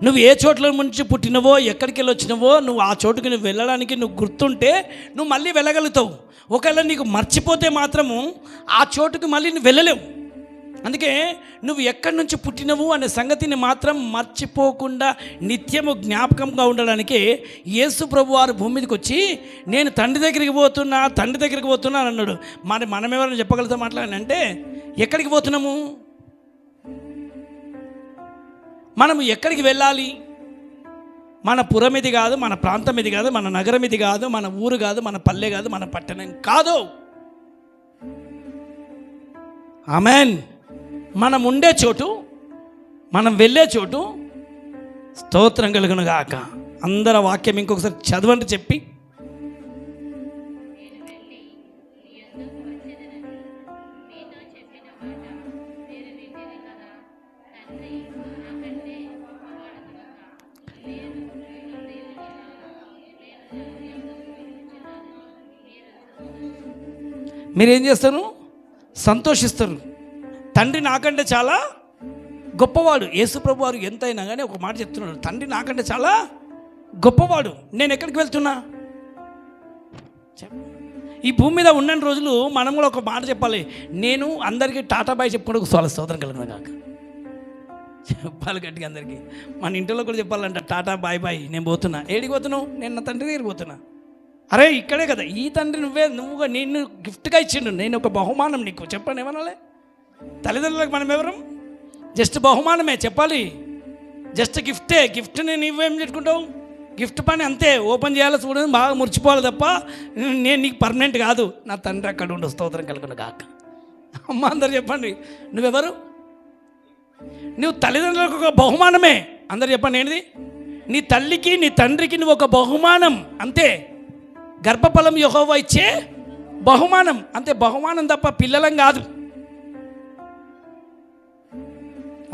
నువ్వు ఏ చోట్ల నుంచి పుట్టినవో, ఎక్కడికి వెళ్ళి వచ్చినవో, నువ్వు ఆ చోటుకి నువ్వు వెళ్ళడానికి నువ్వు గుర్తుంటే నువ్వు మళ్ళీ వెళ్ళగలుగుతావు. ఒకవేళ నీకు మర్చిపోతే మాత్రము ఆ చోటుకి మళ్ళీ నువ్వు వెళ్ళలేవు. అందుకే నువ్వు ఎక్కడి నుంచి పుట్టినవు అనే సంగతిని మాత్రం మర్చిపోకుండా నిత్యము జ్ఞాపకంగా ఉండడానికి యేసు ప్రభు వారు భూమి మీదకి వచ్చి నేను తండ్రి దగ్గరికి పోతున్నా అని అన్నాడు. మనం ఎవరైనా చెప్పగలుగుతాం మాట్లాడంటే ఎక్కడికి పోతున్నాము? మనము ఎక్కడికి వెళ్ళాలి? మన పురం ఇది కాదు, మన ప్రాంతం ఇది కాదు, మన నగరం ఇది కాదు, మన ఊరు కాదు, మన పల్లె కాదు, మన పట్టణం కాదు. ఆమెన్. మనం ఉండే చోటు, మనం వెళ్ళే చోటు స్తోత్రం కలుగును గాక. అందరూ వాక్యం ఇంకొకసారి చదవండి చెప్పి. మీరేం చేస్తారు? సంతోషిస్తారు. తండ్రి నాకంటే చాలా గొప్పవాడు. యేసుప్రభు వారు ఎంతైనా కానీ ఒక మాట చెప్తున్నాడు, తండ్రి నాకంటే చాలా గొప్పవాడు. నేను ఎక్కడికి వెళ్తున్నా? ఈ భూమి మీద ఉన్న రోజులు మనం కూడా ఒక మాట చెప్పాలి. నేను అందరికీ టాటా బాయ్ చెప్పుకుంటూ ఒక స్తోత్రం కలిగిన కాక చెప్పాలి గట్టిగా అందరికీ. మన ఇంట్లో కూడా చెప్పాలంట, టాటా బాయ్ బాయ్, నేను పోతున్నా. ఏడికి పోతున్నావు? నేను నా తండ్రి దగ్గరికి పోతున్నా. అరే ఇక్కడే కదా, ఈ తండ్రి నువ్వుగా నేను గిఫ్ట్గా ఇచ్చిండు, నేను ఒక బహుమానం నీకు. చెప్పండి ఏమనాలి? తల్లిదండ్రులకు మనం ఎవరం? జస్ట్ బహుమానమే చెప్పాలి, జస్ట్ గిఫ్టే. గిఫ్ట్ని నువ్వేం చెప్పుకుంటావు? గిఫ్ట్ పని అంతే, ఓపెన్ చేయాలి, చూడని బాగా మురిచిపోవాలి తప్ప నేను నీకు పర్మనెంట్ కాదు. నా తండ్రి అక్కడ ఉండి స్తోత్రం కలుగును గాక. అమ్మ అందరు చెప్పండి, నువ్వెవరు? నువ్వు తల్లిదండ్రులకు ఒక బహుమానమే. అందరు చెప్పండి ఏంటిది? నీ తల్లికి నీ తండ్రికి నువ్వు ఒక బహుమానం అంతే. గర్భఫలం యెహోవా ఇచ్చే బహుమానం అంతే, బహుమానం తప్ప పిల్లలం కాదు.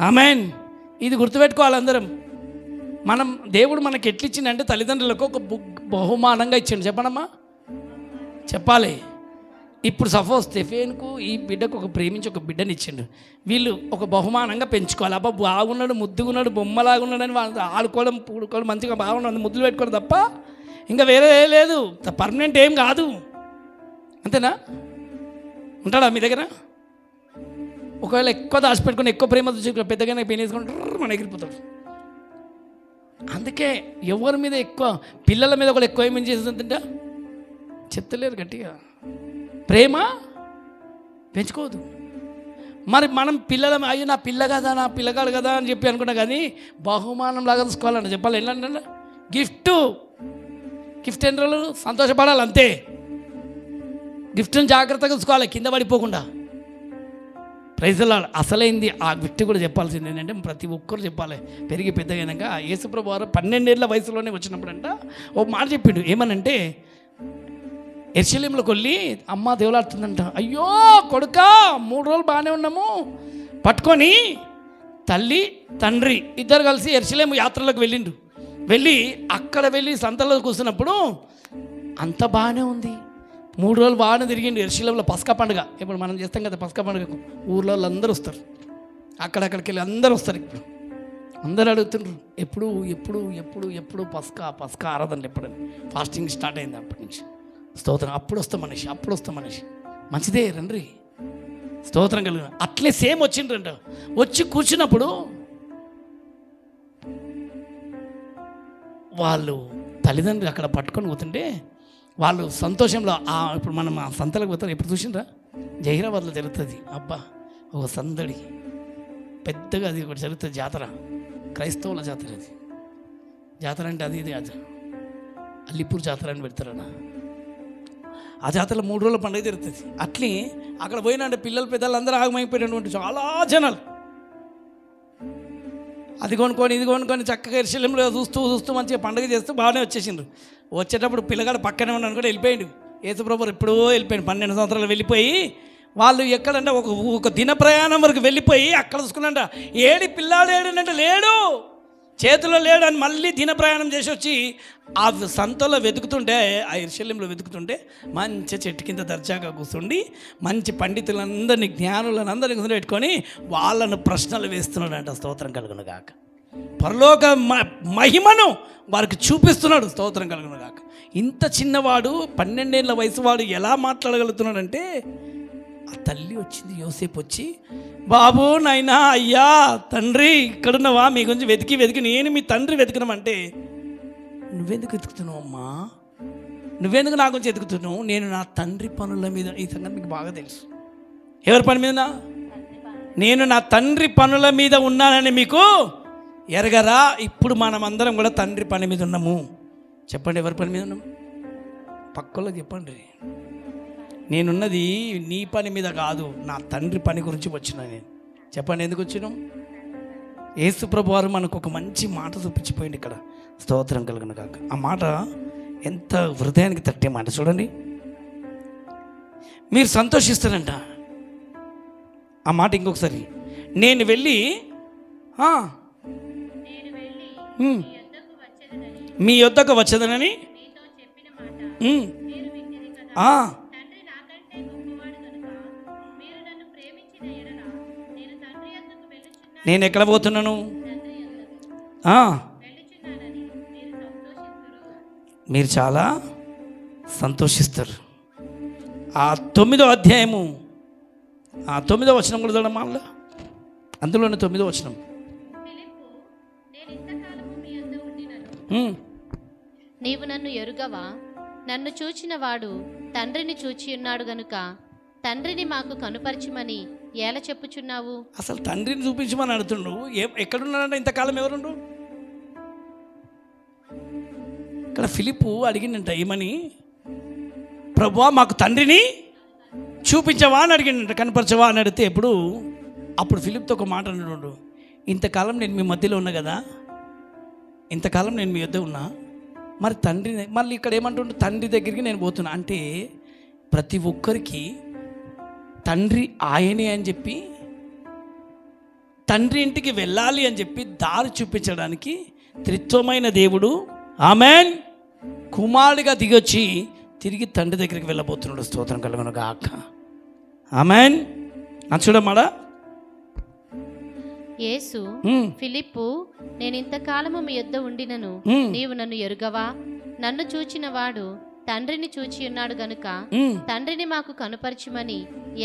ఆమెన్. ఇది గుర్తుపెట్టుకోవాలి అందరం. మనం దేవుడు మనకి ఎట్లిచ్చిందంటే తల్లిదండ్రులకు ఒక బహుమానంగా ఇచ్చిండు. చెప్పనమ్మా, చెప్పాలి. ఇప్పుడు సపోజ్ స్టెఫెన్కు ఈ బిడ్డకు ఒక ప్రేమించి ఒక బిడ్డని ఇచ్చిండు. వీళ్ళు ఒక బహుమానంగా పెంచుకోవాలి. అబ్బా బాగున్నాడు, ముద్దుగున్నాడు, బొమ్మలాగున్నాడని వాళ్ళు ఆడుకోవడం, పూడుకోవడం, మంచిగా బాగున్నాడు, ముద్దులు పెట్టుకోవడం తప్ప ఇంకా వేరే లేదు. పర్మనెంట్ ఏం కాదు. అంతేనా? ఉంటాడా మీ దగ్గర? ఒకవేళ ఎక్కువ దాచిపెట్టుకుని ఎక్కువ ప్రేమ పెద్దగానే పెనేసుకుంటారు, మన ఎగిరిపోతాడు. అందుకే ఎవరి మీద ఎక్కువ, పిల్లల మీద కూడా ఎక్కువ ఏమేం చేస్తుందంటే చెప్తలేరు గట్టిగా, ప్రేమ పెంచుకోవద్దు. మరి మనం పిల్లల అయ్యో నా పిల్ల కదా, నా పిల్లగాడు కదా అని చెప్పి అనుకున్నా, కానీ బహుమానం లాగా చూసుకోవాలంట. చెప్పాలి ఏంటంటే గిఫ్ట్ ఎన్ని రోజులు సంతోషపడాలి అంతే. గిఫ్ట్ని జాగ్రత్తగా చూసుకోవాలి, కింద పడిపోకుండా. ప్రైజ్లా అసలైంది ఆ గిఫ్ట్ కూడా చెప్పాల్సింది ఏంటంటే ప్రతి ఒక్కరు చెప్పాలి. పెరిగి పెద్దగైనాక యేసుప్రభు వారు 12 ఏళ్ల వయసులోనే వచ్చినప్పుడంట ఒక మాట చెప్పిండు. ఏమనంటే యెరూషలేములోకి వెళ్ళి అమ్మ దేవులాడుతుందంట. అయ్యో కొడుకా, 3 రోజులు బాగానే ఉన్నాము, పట్టుకొని తల్లి తండ్రి ఇద్దరు కలిసి యెరూషలేము యాత్రలోకి వెళ్ళి అక్కడ వెళ్ళి సంతలో కూర్చున్నప్పుడు అంత బాగానే ఉంది. 3 రోజులు బాగానే తిరిగిండు. యెరూషలేములో పస్కా పండుగ ఇప్పుడు మనం చేస్తాం కదా, పస్కా పండుగకు ఊర్లో వాళ్ళు అందరూ వస్తారు, అక్కడికి వెళ్ళి అందరూ వస్తారు. ఇప్పుడు అందరూ అడుగుతుండ్రు ఎప్పుడు ఎప్పుడు ఎప్పుడు ఎప్పుడు పస్కా ఆరాధనలు ఎప్పుడని. ఫాస్టింగ్ స్టార్ట్ అయింది అప్పటి నుంచి. స్తోత్రం. అప్పుడు వస్తాం మనిషి మంచిదే రండి, స్తోత్రం కలిగిన. అట్లే సేమ్ వచ్చిండ్రంట. వచ్చి కూర్చున్నప్పుడు వాళ్ళు తల్లిదండ్రులు అక్కడ పట్టుకొని పోతుంటే వాళ్ళు సంతోషంలో ఇప్పుడు మనం ఆ సంతలకు పోతారు. ఎప్పుడు చూసిండ్రా? జహీరాబాద్లో జరుగుతుంది. అబ్బా ఒక సందడి పెద్దగా, అది ఒకటి జరుగుతుంది జాతర, క్రైస్తవుల జాతర. అది జాతర అంటే అది అల్లిపూర్ జాతర అని పెడతారన్న. ఆ జాతరలో 3 రోజుల పండుగ జరుగుతుంది. అట్లే అక్కడ పోయినంటే పిల్లలు పెద్దలు అందరూ ఆగమైపోయినటువంటి చాలా జనాలు అది కొనుక్కొని ఇది కొనుక్కొని చక్కగా యెరూషలేములో చూస్తూ మంచిగా పండుగ చేస్తూ బాగానే వచ్చేసిండ్రు. వచ్చేటప్పుడు పిల్లగాడు పక్కనే ఉన్నాను కూడా వెళ్ళిపోయిండు. యేసుప్రభు ఎప్పుడో వెళ్ళిపోయిండు, 12 సంవత్సరాలు వెళ్ళిపోయి. వాళ్ళు ఎక్కడంటే ఒక దిన ప్రయాణం వరకు వెళ్ళిపోయి అక్కడ చూసుకున్నాంట. ఏడి పిల్లాడు ఏడంటే లేడు, చేతిలో లేడు అని మళ్ళీ దిన ప్రయాణం చేసి వచ్చి ఆ సంతలో వెతుకుతుంటే, ఆ యెరూషలేములో వెతుకుతుంటే మంచి చెట్టు కింద దర్జాగా కూర్చుండి మంచి పండితులందరినీ జ్ఞానులను అందరినీ పెట్టుకొని వాళ్ళను ప్రశ్నలు వేస్తున్నాడంట. స్తోత్రం కలుగును గాక. పరలోక మహిమను వారికి చూపిస్తున్నాడు. స్తోత్రం కలుగును గాక. ఇంత చిన్నవాడు 12 ఏళ్ళ వయసు వాడు ఎలా మాట్లాడగలుగుతున్నాడంటే, ఆ తల్లి వచ్చింది, యోసేపు వచ్చి, బాబు నాయనా అయ్యా తండ్రి ఇక్కడున్నవా, మీ గురించి వెతికి వెతికి నేను మీ తండ్రి వెతికినామంటే, నువ్వెందుకు వెతుకుతున్నావు అమ్మా, నువ్వెందుకు నా గురించి వెతుకుతున్నావు, నేను నా తండ్రి పనుల మీద, ఈ సంగతి మీకు బాగా తెలుసు. ఎవరి పని మీద? నేను నా తండ్రి పనుల మీద ఉన్నానని మీకు ఎరగరా? ఇప్పుడు మనం అందరం కూడా తండ్రి పని మీద ఉన్నాము. చెప్పండి, ఎవరి పని మీద ఉన్నాము? పక్కలోకి చెప్పండి. నేనున్నది నీ పని మీద కాదు, నా తండ్రి పని గురించి వచ్చినా నేను. చెప్పండి, ఎందుకు వచ్చినాం? యేసు ప్రభు వారు మనకు ఒక మంచి మాట చూపించిపోయింది ఇక్కడ. స్తోత్రం కలుగును గాక. ఆ మాట ఎంత హృదయానికి తట్టే మాట చూడండి. మీరు సంతోషిస్తారంట. ఆ మాట ఇంకొకసారి, నేను వెళ్ళి మీ యొద్దకు వచ్చేదనని నేను ఎక్కడ పోతున్నాను? మీరు చాలా సంతోషిస్తారు. ఆ 9వ అధ్యాయము, ఆ 9వ వచనం కూడా చూడమ్మా. అందులోనే 9వ వచనం. నీవు నన్ను ఎరుగవా? నన్ను చూచిన వాడు తండ్రిని చూచి ఉన్నాడు గనుక తండ్రిని మాకు కనుపరచమని ఎలా చెప్పుచున్నావు? అసలు తండ్రిని చూపించమని అడుగుతుండు. ఎక్కడున్నాడంటే ఇంతకాలం ఎవరుండు? ఇక్కడ ఫిలిప్పు అడిగిందంట, ఏమని? ప్రభువా మాకు తండ్రిని చూపించవా అని అడిగిందంట, కనపరచవా అని అడిగితే అప్పుడు ఫిలిప్తో ఒక మాట అన్నాడు, ఇంతకాలం నేను మీ మధ్యలో ఉన్నా కదా, ఇంతకాలం నేను మీ వద్ద ఉన్నా, మరి తండ్రిని మళ్ళీ ఇక్కడ ఏమంటుండే, తండ్రి దగ్గరికి నేను పోతున్నా అంటే ప్రతి ఒక్కరికి తండ్రి ఆయనే అని చెప్పి, తండ్రి ఇంటికి వెళ్ళాలి అని చెప్పి దారి చూపించడానికి త్రిత్వమైన దేవుడు ఆమెన్ కుమారుడిగా దిగొచ్చి తిరిగి తండ్రి దగ్గరికి వెళ్ళబోతున్నాడు. స్తోత్రం కలుగును గాక. ఆమెన్. చూడమాడా యేసు ఫిలిప్పు, నేను ఇంతకాలము మీ యొద్ద ఉండినను నీవు నన్ను ఎరుగవా? నన్ను చూచిన వాడు తండ్రిని చూచి ఉన్నాడు గనుక తండ్రిని మాకు కనుపరచమని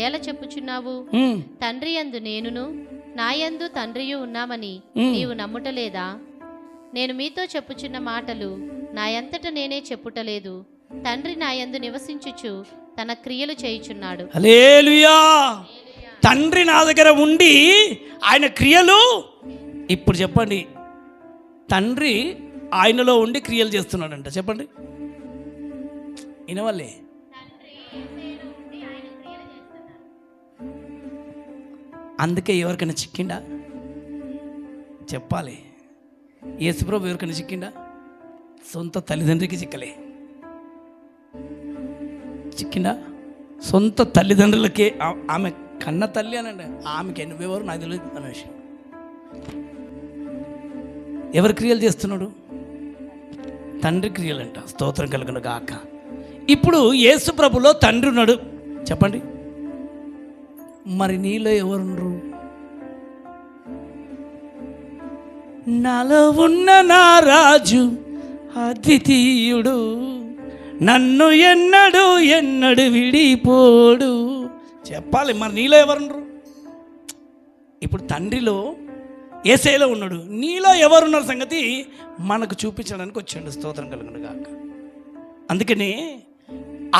ఎలా చెప్పుచున్నావు? తండ్రి యందు నేనును నా యందు తండ్రియు ఉన్నామని నీవు నమ్ముటలేదా? నేను మీతో చెప్పుచున్న మాటలు నా యంతట నేనే చెప్పుటలేదు, తండ్రి నా యందు నివసించుచు తన క్రియలు చేయుచున్నాడు. హల్లెలూయా. తండ్రి నా దగ్గర ఉండి ఆయన క్రియలు, ఇప్పుడు చెప్పండి, తండ్రి ఆయనలో ఉండి క్రియలు చేస్తున్నాడంట. చెప్పండి, వినవాళ్ళే. అందుకే ఎవరికైనా చిక్కిండా చెప్పాలి. యేసుప్రభు ఎవరికైనా చిక్కిండా? సొంత తల్లిదండ్రికి చిక్కలే. చిక్కిండా? సొంత తల్లిదండ్రులకే. ఆమె కన్న తల్లి అనండి, ఆమెకి నువ్వెవరు నాకు తెలియదు అనే విషయం. ఎవరి క్రియలు చేస్తున్నాడు? తండ్రి క్రియలంట. స్తోత్రం కలుగును గాక. ఇప్పుడు యేసు ప్రభులో తండ్రి ఉన్నాడు. చెప్పండి, మరి నీలో ఎవరున్నారు? నాలో ఉన్న నా రాజు అద్వితీయుడు, నన్ను ఎన్నడు విడిపోడు. చెప్పాలి, మరి నీలో ఎవరున్నారు? ఇప్పుడు తండ్రిలో యేసయ్యలో ఉన్నాడు, నీలో ఎవరున్నారు సంగతి మనకు చూపించడానికి వచ్చాడు. స్తోత్రం కలుగును గాక. అందుకని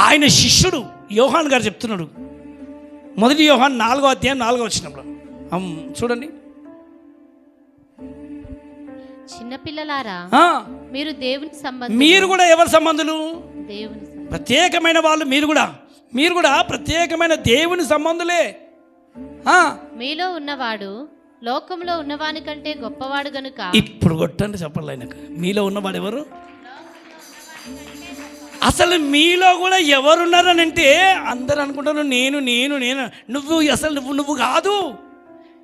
ఆయన శిష్యుడు యోహాన్ గారు చెప్తున్నాడు, 1 యోహాను 4వ అధ్యాయం 4వ వచనంలో చూడండి. చిన్నపిల్లలారా, మీరు దేవుని సంబంధం. మీరు కూడా ఎవరి సంబంధులు? దేవుని ప్రత్యేకమైన వాళ్ళు. మీరు కూడా ప్రత్యేకమైన దేవుని సంబంధులే. మీలో ఉన్నవాడు లోకంలో ఉన్నవాని కంటే గొప్పవాడు గనుక. ఇప్పుడు కొట్టండి చెప్పాలి ఆయనకు. మీలో ఉన్నవాడు ఎవరు? అసలు మీలో కూడా ఎవరున్నారని అంటే అందరు అనుకుంటారు నేను నేను నేను. నువ్వు అసలు నువ్వు కాదు.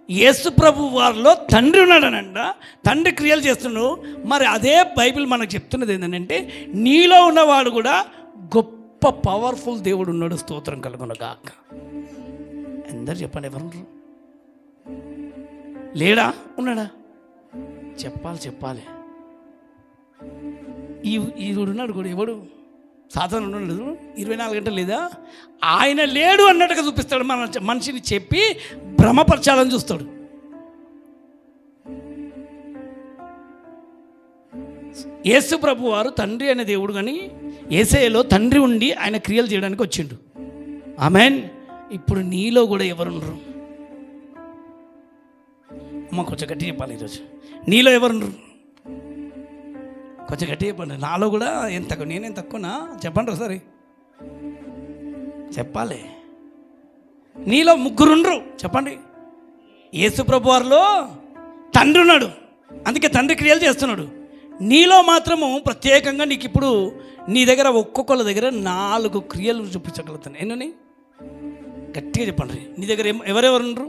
యేసు ప్రభు వారిలో తండ్రి ఉన్నాడనంట, తండ్రి క్రియలు చేస్తున్నాడు. మరి అదే బైబిల్ మనకు చెప్తున్నది ఏంటంటే నీలో ఉన్నవాడు కూడా గొప్ప పవర్ఫుల్ దేవుడు ఉన్నాడు. స్తోత్రం కలుగును గాక. అందరు చెప్పండి, ఎవరు లేడా? ఉన్నాడా? చెప్పాలి. ఈ ఉన్నాడు కూడా, ఎవడు సాధారణ ఉన్నాడు 24 గంటలు లేదా, ఆయన లేడు అన్నట్టుగా చూపిస్తాడు. మన మనిషిని చెప్పి భ్రమపరచాలని చూస్తాడు. యేసు ప్రభు వారు తండ్రి అనే దేవుడు, కానీ యేసయ్యలో తండ్రి ఉండి ఆయన క్రియలు చేయడానికి వచ్చిండు. ఆమేన్. ఇప్పుడు నీలో కూడా ఎవరున్నారు? అమ్మ కొంచెం గట్టి చెప్పాలి ఈరోజు. నీలో ఎవరున్నారు? కొంచెం గట్టి చెప్పండి. నాలో కూడా ఏం తక్కువ, నేనేం తక్కువనా? చెప్పండి ఒకసారి చెప్పాలి. నీలో ముగ్గురుండ్రు, చెప్పండి. యేసు ప్రభు వారిలో తండ్రి ఉన్నాడు, అందుకే తండ్రి క్రియలు చేస్తున్నాడు. నీలో మాత్రము ప్రత్యేకంగా నీకు ఇప్పుడు నీ దగ్గర ఒక్కొక్కళ్ళ దగ్గర 4 క్రియలు చూపించగలుగుతాను. ఎన్నని గట్టిగా చెప్పండి. నీ దగ్గర ఎవరెవరుండ్రు?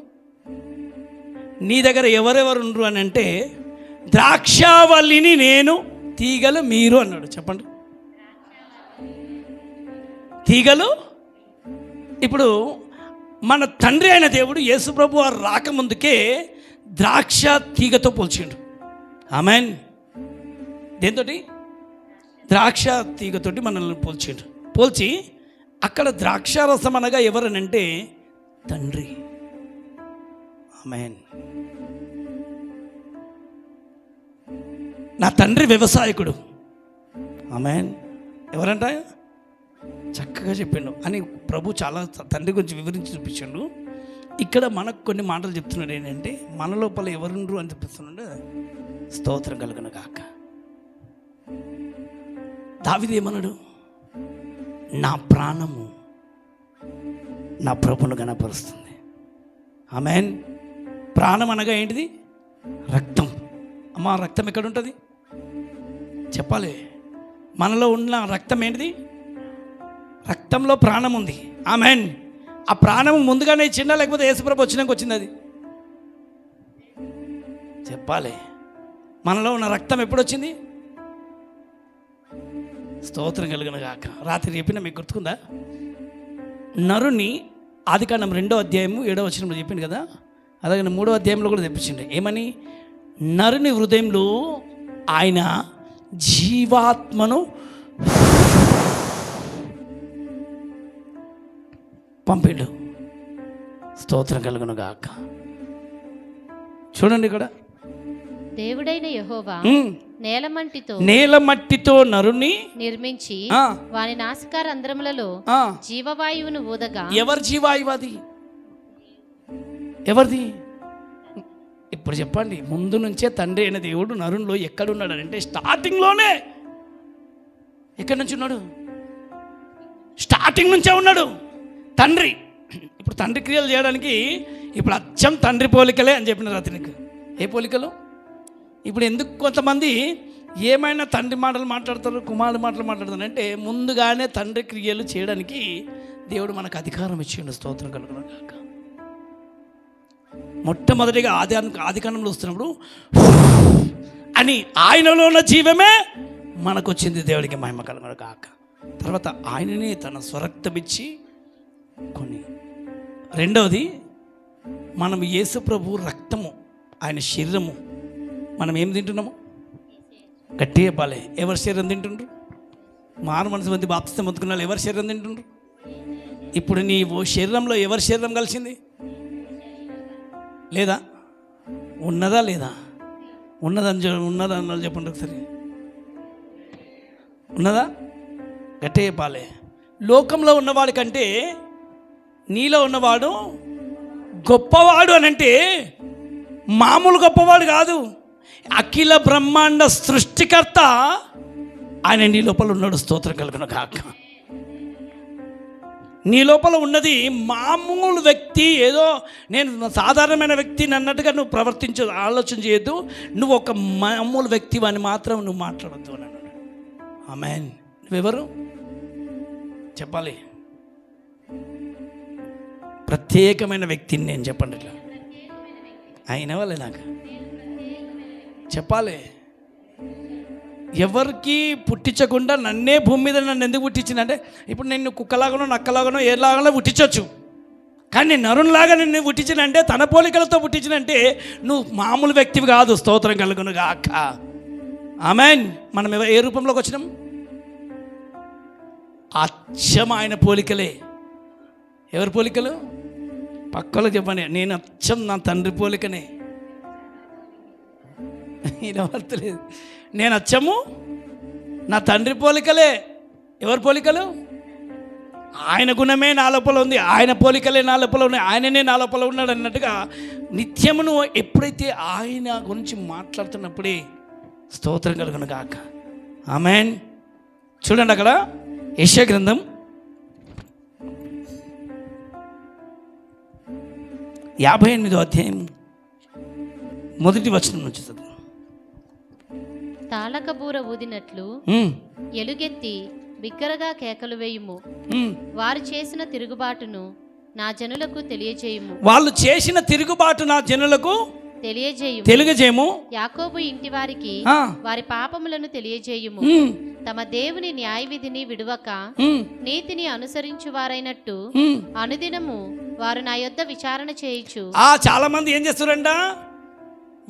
నీ దగ్గర ఎవరెవరుండ్రు అని అంటే, ద్రాక్షావల్లిని నేను, తీగలు మీరు అన్నాడు. చెప్పండి, తీగలు. ఇప్పుడు మన తండ్రి అయిన దేవుడు యేసు ప్రభు వారు రాకముందుకే ద్రాక్ష తీగతో పోల్చిండు. ఆమేన్. దేంతో? ద్రాక్ష తీగతోటి మనల్ని పోల్చిండు. పోల్చి అక్కడ ద్రాక్షారసం అనగా ఎవరనంటే తండ్రి. ఆమేన్. నా తండ్రి వ్యవసాయకుడు. ఆమేన్. ఎవరంట? చక్కగా చెప్పిండు అని ప్రభు చాలా తండ్రి గురించి వివరించి చూపించాడు. ఇక్కడ మనకు కొన్ని మాటలు చెప్తున్నాడు. ఏంటంటే మన లోపల ఎవరుండ్రు అని చూపిస్తున్నాడు. స్తోత్రం కలుగును గాక. దావీదు ఏమన్నాడు? నా ప్రాణము నా ప్రభువును గణపరుస్తుంది. ఆమేన్. ప్రాణం అనగా ఏంటిది? రక్తం. అమ్మ, రక్తం ఎక్కడ ఉంటుంది? చెప్పాలి. మనలో ఉన్న రక్తం ఏంటిది? రక్తంలో ప్రాణం ఉంది. ఆమేన్. ఆ ప్రాణం ముందుగానే ఇచ్చిందా లేకపోతే యేసుప్రభు వచ్చినాక వచ్చింది? అది చెప్పాలి. మనలో ఉన్న రక్తం ఎప్పుడు వచ్చింది? స్తోత్రం కలుగును గాక. రాత్రి చెప్పిన మీకు గుర్తుకుందా? నరుని ఆదికాండం 2వ అధ్యాయము 7వ వచనంలో చెప్పింది కదా. అలాగే 3వ అధ్యాయంలో కూడా తెప్పించింది. ఏమని? నరుని హృదయంలో ఆయన జీవాత్మను పంపిండు. స్తోత్రం కలుగును గాక. చూడండి ఇక్కడ, దేవుడైన యెహోవా నేలమట్టితో నరుని నిర్మించి వాని నాసికారంధ్రములలో జీవవాయువును ఊదగా. ఎవరి జీవాయువు అది? ఎవరిది? ఇప్పుడు చెప్పండి. ముందు నుంచే తండ్రి అయిన దేవుడు నరునిలో ఎక్కడున్నాడు అంటే స్టార్టింగ్లోనే. ఎక్కడి నుంచి ఉన్నాడు? స్టార్టింగ్ నుంచే ఉన్నాడు తండ్రి. ఇప్పుడు తండ్రి క్రియలు చేయడానికి ఇప్పుడు అచ్చం తండ్రి పోలికలే అని చెప్పిన రాత్రికి. ఏ పోలికలు? ఇప్పుడు ఎందుకు కొంతమంది ఏమైనా తండ్రి మాటలు మాట్లాడతారు, కుమారుడు మాటలు మాట్లాడతారు అంటే ముందుగానే తండ్రి క్రియలు చేయడానికి దేవుడు మనకు అధికారం ఇచ్చిండు. స్తోత్రం కలుగును గాక. మొట్టమొదటిగా ఆదికాండంలో వస్తున్నప్పుడు అని ఆయనలో ఉన్న జీవమే మనకు వచ్చింది. దేవుడికి మహిమ కలుగును గాక. తర్వాత ఆయననే తన స్వరక్తమిచ్చి కొన్ని. రెండవది, మనం యేసు ప్రభు రక్తము, ఆయన శరీరము. మనం ఏం తింటున్నాము? గట్టి చెప్పాలి. ఎవరి శరీరం తింటుండ్రు? మారు మనసు మంది బాప్తిసం పొందుకున్న వాళ్ళు ఎవరి శరీరం తింటుండ్రు? ఇప్పుడు నీ శరీరంలో ఎవరి శరీరం కలిసింది? లేదా? ఉన్నదా లేదా? ఉన్నదని చెప్పండి ఒకసారి. ఉన్నదా? గట్టే చెప్పాలి. లోకంలో ఉన్నవాడి కంటే నీలో ఉన్నవాడు గొప్పవాడు అని అంటే మామూలు గొప్పవాడు కాదు. అఖిల బ్రహ్మాండ సృష్టికర్త ఆయన నీ లోపల ఉన్నాడు. స్తోత్రం కలుగును గాక. నీ లోపల ఉన్నది మామూలు వ్యక్తి, ఏదో నేను సాధారణమైన వ్యక్తిని అన్నట్టుగా నువ్వు ఆలోచన చేయొద్దు. నువ్వు ఒక మామూలు వ్యక్తి అని మాత్రం నువ్వు మాట్లాడద్దు అని అన్నాడు. ఆమేన్. నువ్వెవరు చెప్పాలి? ప్రత్యేకమైన వ్యక్తిని నేను. చెప్పండి ఇట్లా అయిన వాళ్ళే నాకు చెప్పాలి. ఎవరికి పుట్టించకుండా నన్నే భూమి మీద నన్ను ఎందుకు పుట్టించిందంటే, ఇప్పుడు నేను కుక్కలాగానో నక్కలాగానో ఏలాగానో పుట్టించవచ్చు. కానీ నేను నరునిలాగా నిన్ను పుట్టించినంటే, తన పోలికలతో పుట్టించినంటే నువ్వు మామూలు వ్యక్తివి కాదు. స్తోత్రం కలుగును గాక. ఆమేన్. మనం ఏ రూపంలోకి వచ్చినాం? అచ్చం ఆయన పోలికలే. ఎవరి పోలికలు? పక్కలో చెప్పండి, నేను అచ్చం నా తండ్రి పోలికనే. వినవర్తలేదు. నేను అచ్చము నా తండ్రి పోలికలే. ఎవరి పోలికలు? ఆయన గుణమే నా లోపల ఉంది, ఆయన పోలికలే నా లోపల ఉన్నాయి, ఆయననే నా లోపల ఉన్నాడు అన్నట్టుగా నిత్యమును ఎప్పుడైతే ఆయన గురించి మాట్లాడుతున్నప్పుడే స్తోత్రం కలుగును గాక. ఆమేన్. చూడండి అక్కడ యెషయా గ్రంథం 58వ అధ్యాయం 1వ వచనం నుంచి చదువు. తాళకబూర ఊదినట్లు ఎలుగెత్తి బిగ్గరగా కేకలు వేయుము. వారు చేసిన తిరుగుబాటును నా జనులకు తెలియజేయుము. వాళ్ళు చేసిన తిరుగుబాటు నా జనులకు తెలియజేయము. యాకోబు ఇంటి వారికి వారి పాపములను తెలియజేయుము. తమ దేవుని న్యాయ విధిని విడువక నీతిని అనుసరించు వారైనట్టు అనుదినము వారు నా యొద్ద విచారణ చేయుచు. చాలా మంది ఏం చేస్తారంట?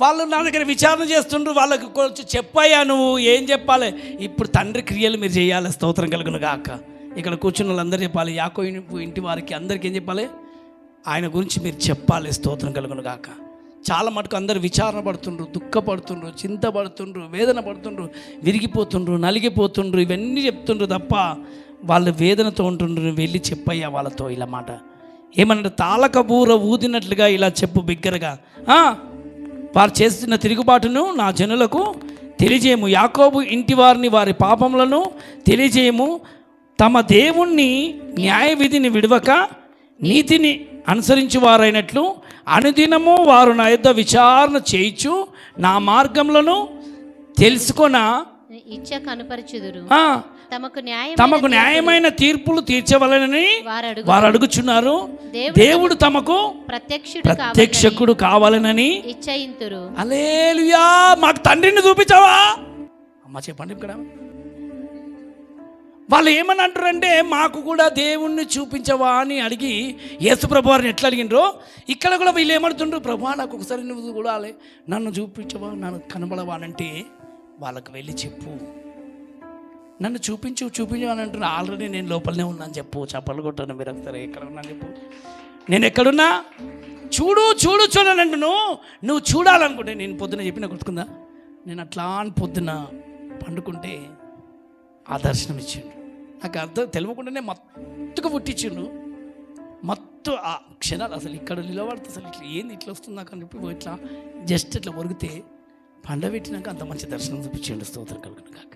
వాళ్ళు నా దగ్గర విచారణ చేస్తుండ్రు. వాళ్ళకు కొంచెం చెప్పాయా, నువ్వు ఏం చెప్పాలి? ఇప్పుడు తండ్రి క్రియలు మీరు చేయాలి. స్తోత్రం కలుగును గాక. ఇక్కడ కూర్చున్న వాళ్ళందరూ చెప్పాలి. యాకోబు ఇంటి వారికి అందరికీ ఏం చెప్పాలి? ఆయన గురించి మీరు చెప్పాలి. స్తోత్రం కలుగును గాక. చాలా మటుకు అందరు విచారణ పడుతుండ్రు, దుఃఖపడుతుండ్రు, చింతపడుతుండ్రు, వేదన పడుతుండ్రు, విరిగిపోతుండ్రు, నలిగిపోతుండ్రు, ఇవన్నీ చెప్తుండ్రు తప్ప వాళ్ళు వేదనతో ఉంటుండ్రు. వెళ్ళి చెప్పయ్యా వాళ్ళతో ఇలా మాట. ఏమన్నా తాళకబూర ఊదినట్లుగా ఇలా చెప్పు బిగ్గరగా. వారు చేస్తున్న తిరుగుబాటును నా జనులకు తెలియజేయము. యాకోబు ఇంటి వారిని వారి పాపములను తెలియజేయము. తమ దేవుణ్ణి న్యాయ విధిని విడవక నీతిని అనుసరించు వారైనట్లు అనుదినము వారు నా యొద్ద విచారణ చేయించు నా మార్గములను తెలుసుకొన ఇచ్చ కనుపరచుదురు. తమకు న్యాయమైన తీర్పులు తీర్చవలనని వారు అడుగుచున్నారు. దేవుడు తమకు ప్రత్యక్షకుడు కావాలనని ఇచ్చయింతురు. హల్లెలూయా. మాకు తండ్రిని చూపించావా అమ్మ? చెప్పండి. ఇక్కడ వాళ్ళు ఏమని అంటారంటే, మాకు కూడా దేవుణ్ణి చూపించవా అని అడిగి యేసుప్రభు వారిని ఎట్లా అడిగినరో ఇక్కడ కూడా వీళ్ళు ఏమడుతుండ్రు? ప్రభా నాకు ఒకసారి నువ్వు చూడాలి, నన్ను చూపించవా, నన్ను కనబడవా అంటే వాళ్ళకి వెళ్ళి చెప్పు, నన్ను చూపించు అని అంటున్నా. ఆల్రెడీ నేను లోపలనే ఉన్నాను చెప్పు. చప్పలు కొట్టాను. మీరు ఒకసారి ఎక్కడ ఉన్నాను చెప్పు. నేను ఎక్కడున్నా? చూడని అంటును. నువ్వు చూడాలనుకుంటే నేను పొద్దున చెప్పిన గుర్తుకుందా? నేను అట్లా అని పొద్దున పండుకుంటే ఆ దర్శనం ఇచ్చిండు. నాకు అర్థం తెలియకుండానే మత్తుగా పుట్టించిండు. మత్తు ఆ క్షణాలు అసలు ఇక్కడ నిలబడితే అసలు ఇట్లా ఏంది ఇట్లా వస్తుంది నాకు అని చెప్పి ఇట్లా జస్ట్ ఇట్లా ఒరిగితే పండబెట్టినాక అంత మంచి దర్శనం చూపించండి. స్తోత్రం కలుగును కాక.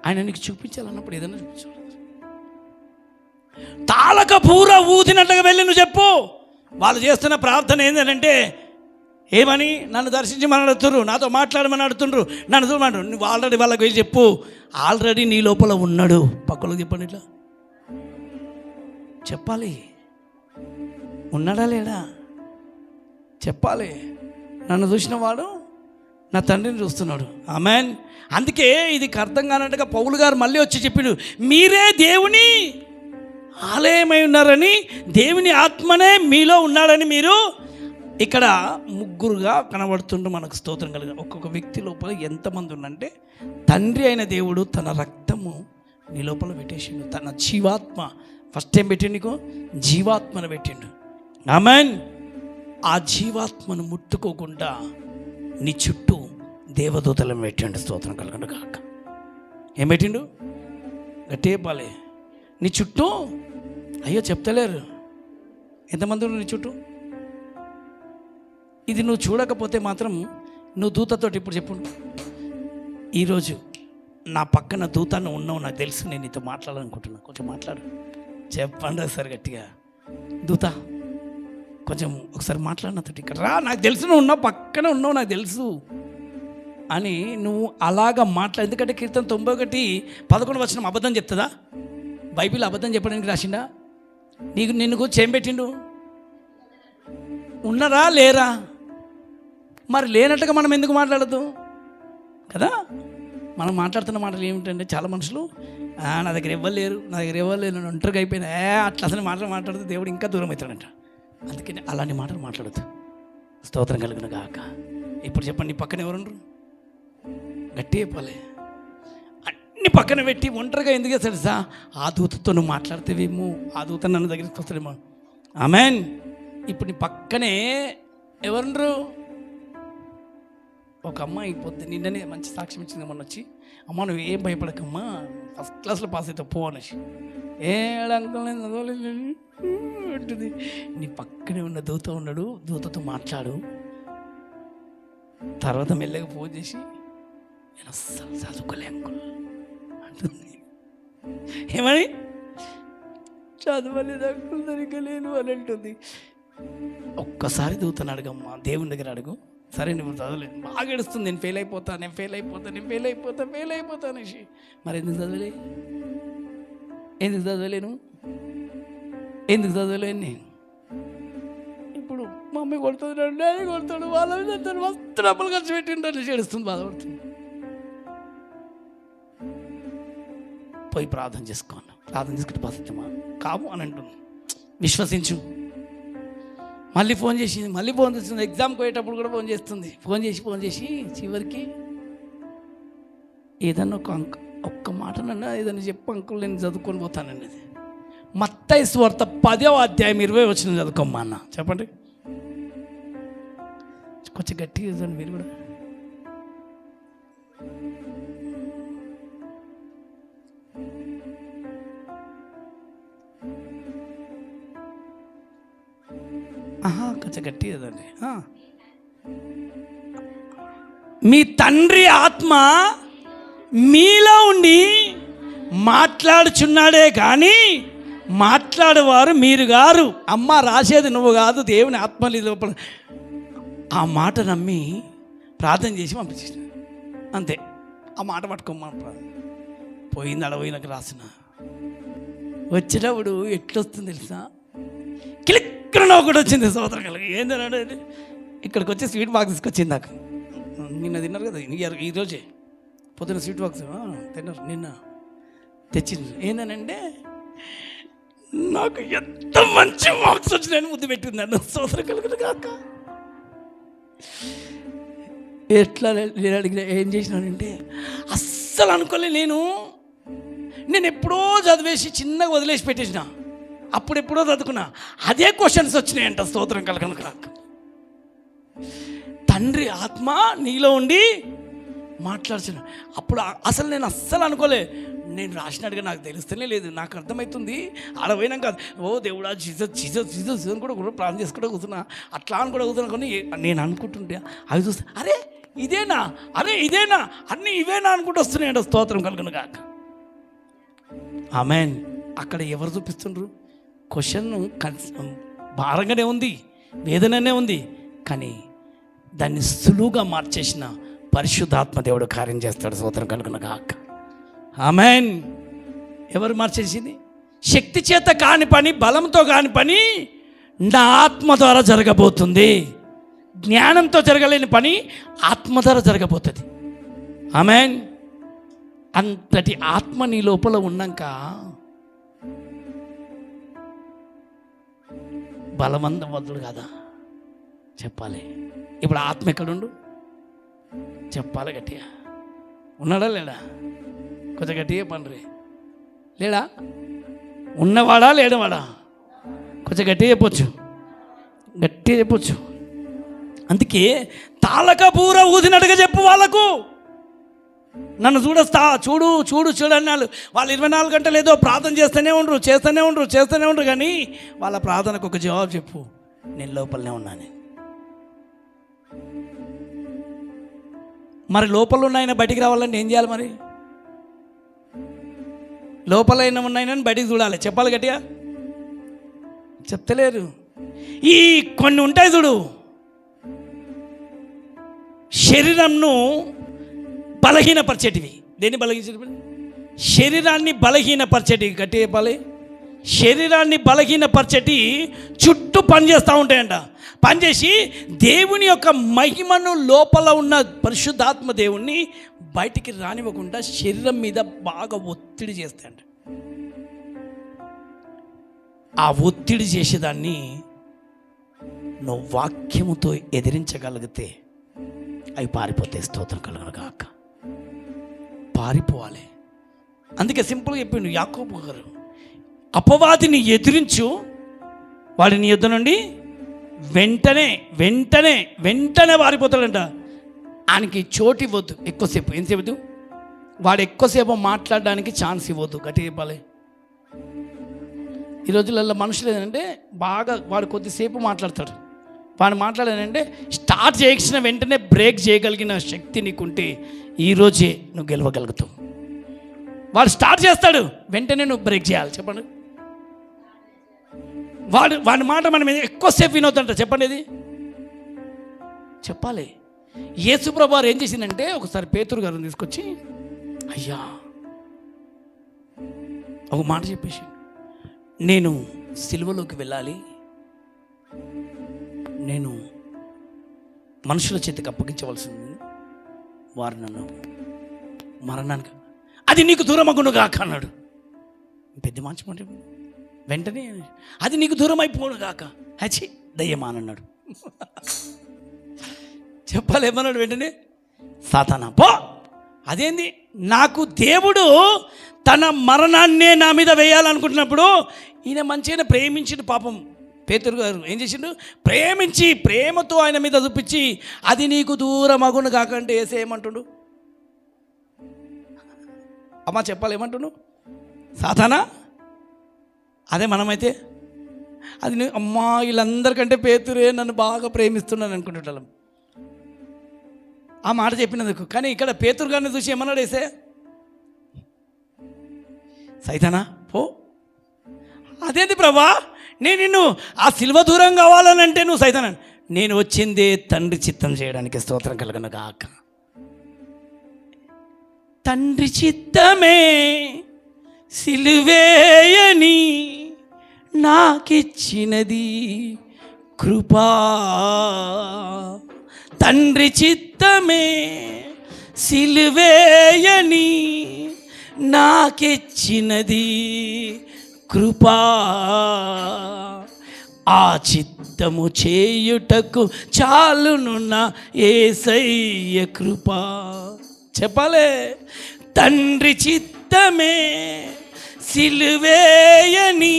ఆయన నీకు చూపించాలన్నప్పుడు ఏదైనా చూపించాలి. తాళకబూర ఊదినట్టుగా వెళ్ళి నువ్వు చెప్పు. వాళ్ళు చేస్తున్న ప్రార్థన ఏంటంటే, ఏమని? నన్ను దర్శించమని అడుగుతున్నారు, నాతో మాట్లాడమని అడుగుతుండ్రు, నన్ను చూడమంటారు. నువ్వు ఆల్రెడీ వాళ్ళకి వెళ్ళి చెప్పు, ఆల్రెడీ నీ లోపల ఉన్నాడు. పక్కలకు చెప్పండి. ఇట్లా చెప్పాలి. ఉన్నాడా లేడా చెప్పాలి. నన్ను చూసిన వాడు నా తండ్రిని చూస్తున్నాడు. ఆమేన్. అందుకే ఇది అర్థం కానట్టుగా పౌలు గారు మళ్ళీ వచ్చి చెప్పిండు, మీరే దేవుని ఆలయమై ఉన్నారని, దేవుని ఆత్మనే మీలో ఉన్నాడని మీరు ఇక్కడ ముగ్గురుగా కనబడుతుండ్రు. మనకు స్తోత్రం కలిగిన ఒక్కొక్క వ్యక్తి లోపల ఎంతమంది ఉన్నంటే, తండ్రి అయిన దేవుడు తన రక్తము నీ లోపల పెట్టేసిండు. తన జీవాత్మ ఫస్ట్ టైం పెట్టిండు, నీకు జీవాత్మను పెట్టిండు. ఆమేన్. ఆ జీవాత్మను ముట్టుకోకుండా నీ చుట్టూ దేవదూతలను పెట్టిండు. స్తోత్రం కలగండు కాక. ఏం పెట్టిండు? గట్టే పాలే. నీ చుట్టూ అయ్యో చెప్తలేరు ఎంతమంది ఉన్నారు నీ చుట్టూ. ఇది నువ్వు చూడకపోతే మాత్రం నువ్వు దూతతోటి ఇప్పుడు చెప్పు, ఈరోజు నా పక్కన దూతాన్ని ఉన్నావు, నాకు తెలుసు, నేను నీతో మాట్లాడాలనుకుంటున్నా, కొంచెం మాట్లాడు. చెప్పండి ఒకసారి గట్టిగా, దూత కొంచెం ఒకసారి మాట్లాడినతోటి ఇక్కడ రా, నాకు తెలుసు నువ్వు ఉన్నావు, పక్కన ఉన్నావు, నాకు తెలుసు అని నువ్వు అలాగా మాట్లాడు. ఎందుకంటే కీర్తన 91:11 వచనం అబద్ధం చెప్తుందా? బైబిల్ అబద్ధం చెప్పడానికి రాసిండా? నిన్ను గురించి ఏం పెట్టిండు? ఉన్నారా లేరా? మరి లేనట్టుగా మనం ఎందుకు మాట్లాడద్దు కదా? మనం మాట్లాడుతున్న మాటలు ఏమిటంటే చాలా మనుషులు నా దగ్గర ఇవ్వలేరు, నా దగ్గర ఇవ్వలేరు, నేను ఒంటరిగా అయిపోయినా అట్లా అసలు మాట్లాడితే దేవుడు ఇంకా దూరం అవుతాడంట. అందుకని అలాంటి మాటలు మాట్లాడద్దు. స్తోత్రం కలిగిన గాక. ఇప్పుడు చెప్పండి, నీ పక్కన ఎవరుండ్రు? గట్టి చెప్పాలి. అన్ని పక్కన పెట్టి ఒంటరిగా ఎందుకు వేస్తాడు సార్? ఆ దూతతో నువ్వు మాట్లాడితేవేమో, ఆ దూత నన్ను దగ్గరికి వస్తాడేమో. ఆమెన్. ఇప్పుడు నీ పక్కనే ఎవరుండ్రు? ఒక అమ్మాయి పొద్దు నిన్ననే మంచి సాక్ష్యం ఇచ్చింది. మొన్న వచ్చి, అమ్మ నువ్వు ఏం భయపడకమ్మా, ఫస్ట్ క్లాస్లో పాస్ అవుతావు పో అనేసి. అంటుంది. నీ పక్కనే ఉన్న దూత ఉన్నాడు, దూతతో మాట్లాడు. తర్వాత మెల్లగా ఫోన్ చేసి, నేను అస్సలు చదువుకోలే అంకుల్ అంటుంది. ఏమని? చదవలేదు అంకుల్, సరిగ్గా లేను అని అంటుంది. ఒక్కసారి దూతను అడగమ్మా, దేవుని దగ్గర అడుగు. సరే నువ్వు చదవలేదు, బాగా ఏడుస్తుంది, నేను ఫెయిల్ అయిపోతా అనేసి. మరి ఎందుకు చదవలేను? ఎందుకు చదవలేను నేను? ఇప్పుడు మమ్మీ కొడుతుంది, డాడీ కొడతాడు, వాళ్ళ మస్తు డబ్బులు ఖర్చు పెట్టింటారు, ఏడుస్తుంది, బాధపడుతుంది. పోయి ప్రార్థన చేసుకోను, ప్రార్థన చేసుకుంటే బాధ్యతమా కాము అని అంటుంది. విశ్వసించు. మళ్ళీ ఫోన్ చేస్తుంది, ఎగ్జామ్కి పోయేటప్పుడు కూడా ఫోన్ చేసి చివరికి ఏదన్నా ఒక్క మాటనన్నా ఏదన్నా చెప్పు అంకుల్, నేను చదువుకొని పోతానన్నది. మత్తయి సువార్త 10వ అధ్యాయం 20 వచనం చదువుకోమ్మా అన్న. చెప్పండి కొంచెం గట్టిగా చదవండి మీరు కూడా. కొంచెం గట్టిగా చదవండి. మీ తండ్రి ఆత్మ మీలో ఉండి మాట్లాడుచున్నాడే కానీ మాట్లాడేవారు మీరు గారు. అమ్మ రాసేది నువ్వు కాదు, దేవుని ఆత్మ లోపల. ఆ మాట నమ్మి ప్రార్థన చేసి పంపించేసిన అంతే. ఆ మాట పట్టుకోమ్మా. పోయింది అడవైనాక రాసిన. వచ్చేటప్పుడు ఎట్లొస్తుంది తెలుసా? క్లిక్కన ఒకటి వచ్చింది. సోదరం కలిగి ఏంటంటే ఇక్కడికి వచ్చి స్వీట్ బాక్స్ తీసుకొచ్చింది నాకు. నిన్న తిన్నారు కదా, ఈరోజే పొద్దున్న స్వీట్ బాక్స్ తిన్నారు, నిన్న తెచ్చింది. ఏంటనంటే నాకు ఎంత మంచి మార్క్స్ వచ్చినాయని ముద్దు పెట్టింది నన్ను. సోదరం కలిగిన కాక ఎట్లా నేను అడిగిన ఏం చేసినానంటే అస్సలు అనుకోలే. నేను ఎప్పుడో చదివేసి చిన్నగా వదిలేసి పెట్టేసిన, అప్పుడెప్పుడో చదువుకున్నా. అదే క్వశ్చన్స్ వచ్చినాయంట. స్తోత్రం కలగను కాక. తండ్రి ఆత్మ నీలో ఉండి మాట్లాడుతున్నా. అప్పుడు అసలు నేను అస్సలు అనుకోలే. నేను రాసినట్టుగా నాకు తెలుస్తూనే లేదు. నాకు అర్థమవుతుంది ఆడ పోయినాం కాదు, ఓ దేవుడా జీసస్ అని కూడా ప్రార్థన చేసుకుంటూ కూర్చున్నా, అట్లా అని కూడా కూర్చున్నా. కానీ నేను అనుకుంటుంటే అవి చూస్తే అరే ఇదేనా అన్నీ ఇవేనా అనుకుంటూ వస్తున్నాయంట. స్తోత్రం కలుగును కాక. ఆమెన్. అక్కడ ఎవరు చూపిస్తుండ్రు? క్వశ్చన్ భారంగానే ఉంది, వేదననే ఉంది, కానీ దాన్ని సులువుగా మార్చేసిన పరిశుద్ధాత్మ దేవుడు కార్యం చేస్తాడు. స్తోత్రం కలుగును కాక. ఆమెన్. ఎవరు మార్చేసింది? శక్తి చేత కాని పని, బలంతో కాని పని నా ఆత్మ ద్వారా జరగబోతుంది. జ్ఞానంతో జరగలేని పని ఆత్మ ద్వారా జరగబోతుంది. ఆమెన్. అంతటి ఆత్మ నీ లోపల ఉన్నాక బలవంతవద్దుడు కదా చెప్పాలి. ఇప్పుడు ఆత్మ ఎక్కడుండు చెప్పాలి గట్టిగా. ఉన్నాడా లేడా? కొంచెం గట్టిగా పండ్రి. లేడా? ఉన్నవాడా లేడవాడా? కొంచెం గట్టిగా చెప్పొచ్చు. అందుకే తాళకపూర ఊదినట్టుగా చెప్పు వాళ్ళకు. నన్ను చూడు అన్నాడు. వాళ్ళు 24 గంటలు ఏదో ప్రార్థన చేస్తూనే ఉండరు కానీ వాళ్ళ ప్రార్థనకు ఒక జవాబు చెప్పు, నేను లోపలనే ఉన్నాను. మరి లోపల ఉన్నాయన బయటికి రావాలంటే ఏం చేయాలి? మరి లోపలైన ఉన్నాయని బయటికి చూడాలి. చెప్పాలి గట్టిగా. చెప్తలేరు. ఈ కొన్ని ఉంటాయి చూడు, శరీరంను బలహీనపరిచేటివి. దేన్ని బలహీనపరిచేటివి? శరీరాన్ని బలహీనపరిచేటివి. గట్టి చెప్పాలి. శరీరాన్ని బలహీనపరచటి చుట్టూ పనిచేస్తూ ఉంటాయంట. పనిచేసి దేవుని యొక్క మహిమను, లోపల ఉన్న పరిశుద్ధాత్మ దేవుణ్ణి బయటికి రానివ్వకుండా శరీరం మీద బాగా ఒత్తిడి చేస్తాయంట. ఆ ఒత్తిడి చేసేదాన్ని నువ్వు వాక్యముతో ఎదిరించగలిగితే అవి పారిపోతే స్తోత్రం కలుగునుగాక. పారిపోవాలి. అందుకే సింపుల్గా చెప్పిండు యాకోబు గారు, అపవాదిని ఎదిరించు, వాడిని యుద్ధ నుండి వెంటనే పారిపోతాడంట. ఆయనకి చోటు ఇవ్వద్దు ఎక్కువసేపు. ఏం చెప్పద్దు? వాడు ఎక్కువసేపు మాట్లాడడానికి ఛాన్స్ ఇవ్వద్దు. గట్టి చెప్పాలి. ఈ రోజులలో మనుషులు ఏంటంటే బాగా వాడు కొద్దిసేపు మాట్లాడతాడు. వాడు మాట్లాడానంటే స్టార్ట్ చేసిన వెంటనే బ్రేక్ చేయగలిగిన శక్తి నీకుంటే ఈరోజే నువ్వు గెలవగలుగుతావు. వాడు స్టార్ట్ చేస్తాడు, వెంటనే నువ్వు బ్రేక్ చేయాలి. చెప్పండి. వాడి మాట మనం ఎక్కువసేపు వినొద్దంట. చెప్పండి, ఇది చెప్పాలి. యేసుప్రభు వారు ఏం చేసిందంటే ఒకసారి పేతురు గారిని తీసుకొచ్చి, అయ్యా ఒక మాట చెప్పేసి, నేను సిలువలోకి వెళ్ళాలి, నేను మనుషుల చేతికి అప్పగించవలసింది, వారు నన్ను మరణానికి, అది నీకు దూరమగును గాక అన్నాడు. పెద్ద మంచి మాట. వెంటనే అది నీకు దూరం అయిపోను గాక, హచి దయ్యమానన్నాడు. చెప్పాలి. ఏమన్నాడు? వెంటనే సాతానా పో. అదేంది? నాకు దేవుడు తన మరణాన్నే నా మీద వేయాలనుకుంటున్నప్పుడు ఈయన మంచిగా ప్రేమించిన పాపం పేతురు గారు ఏం చేసిండు? ప్రేమతో ఆయన మీద చూపించి అది నీకు దూరం అగును కాకంటే వేసే ఏమంటుండు? అమ్మా చెప్పాలి, ఏమంటుండు? సాతానా. అదే మనమైతే అది అమ్మా వీళ్ళందరికంటే పేతురే నన్ను బాగా ప్రేమిస్తున్నాను అనుకుంటుంటాం ఆ మాట చెప్పినందుకు. కానీ ఇక్కడ పేతురు గారిని చూసి ఏమన్నాడు? వేసే సైతానా పో. అదేంటి ప్రభా, నేను నిన్ను ఆ సిలువ దూరం కావాలనంటే నువ్వు సైతానా? నేను వచ్చిందే తండ్రి చిత్తం చేయడానికి. స్తోత్రం కలుగును గాక. తండ్రి చిత్తమే సిలువేయని నాకిచ్చినది కృపా. తండ్రి చిత్తమే సిలువేయని నాకిచ్చినది కృపా. ఆ చిత్తము చేయుటకు చాలును నా యేసయ్య కృపా. చెప్పాలే. తండ్రి చిత్తమే సిలువేయని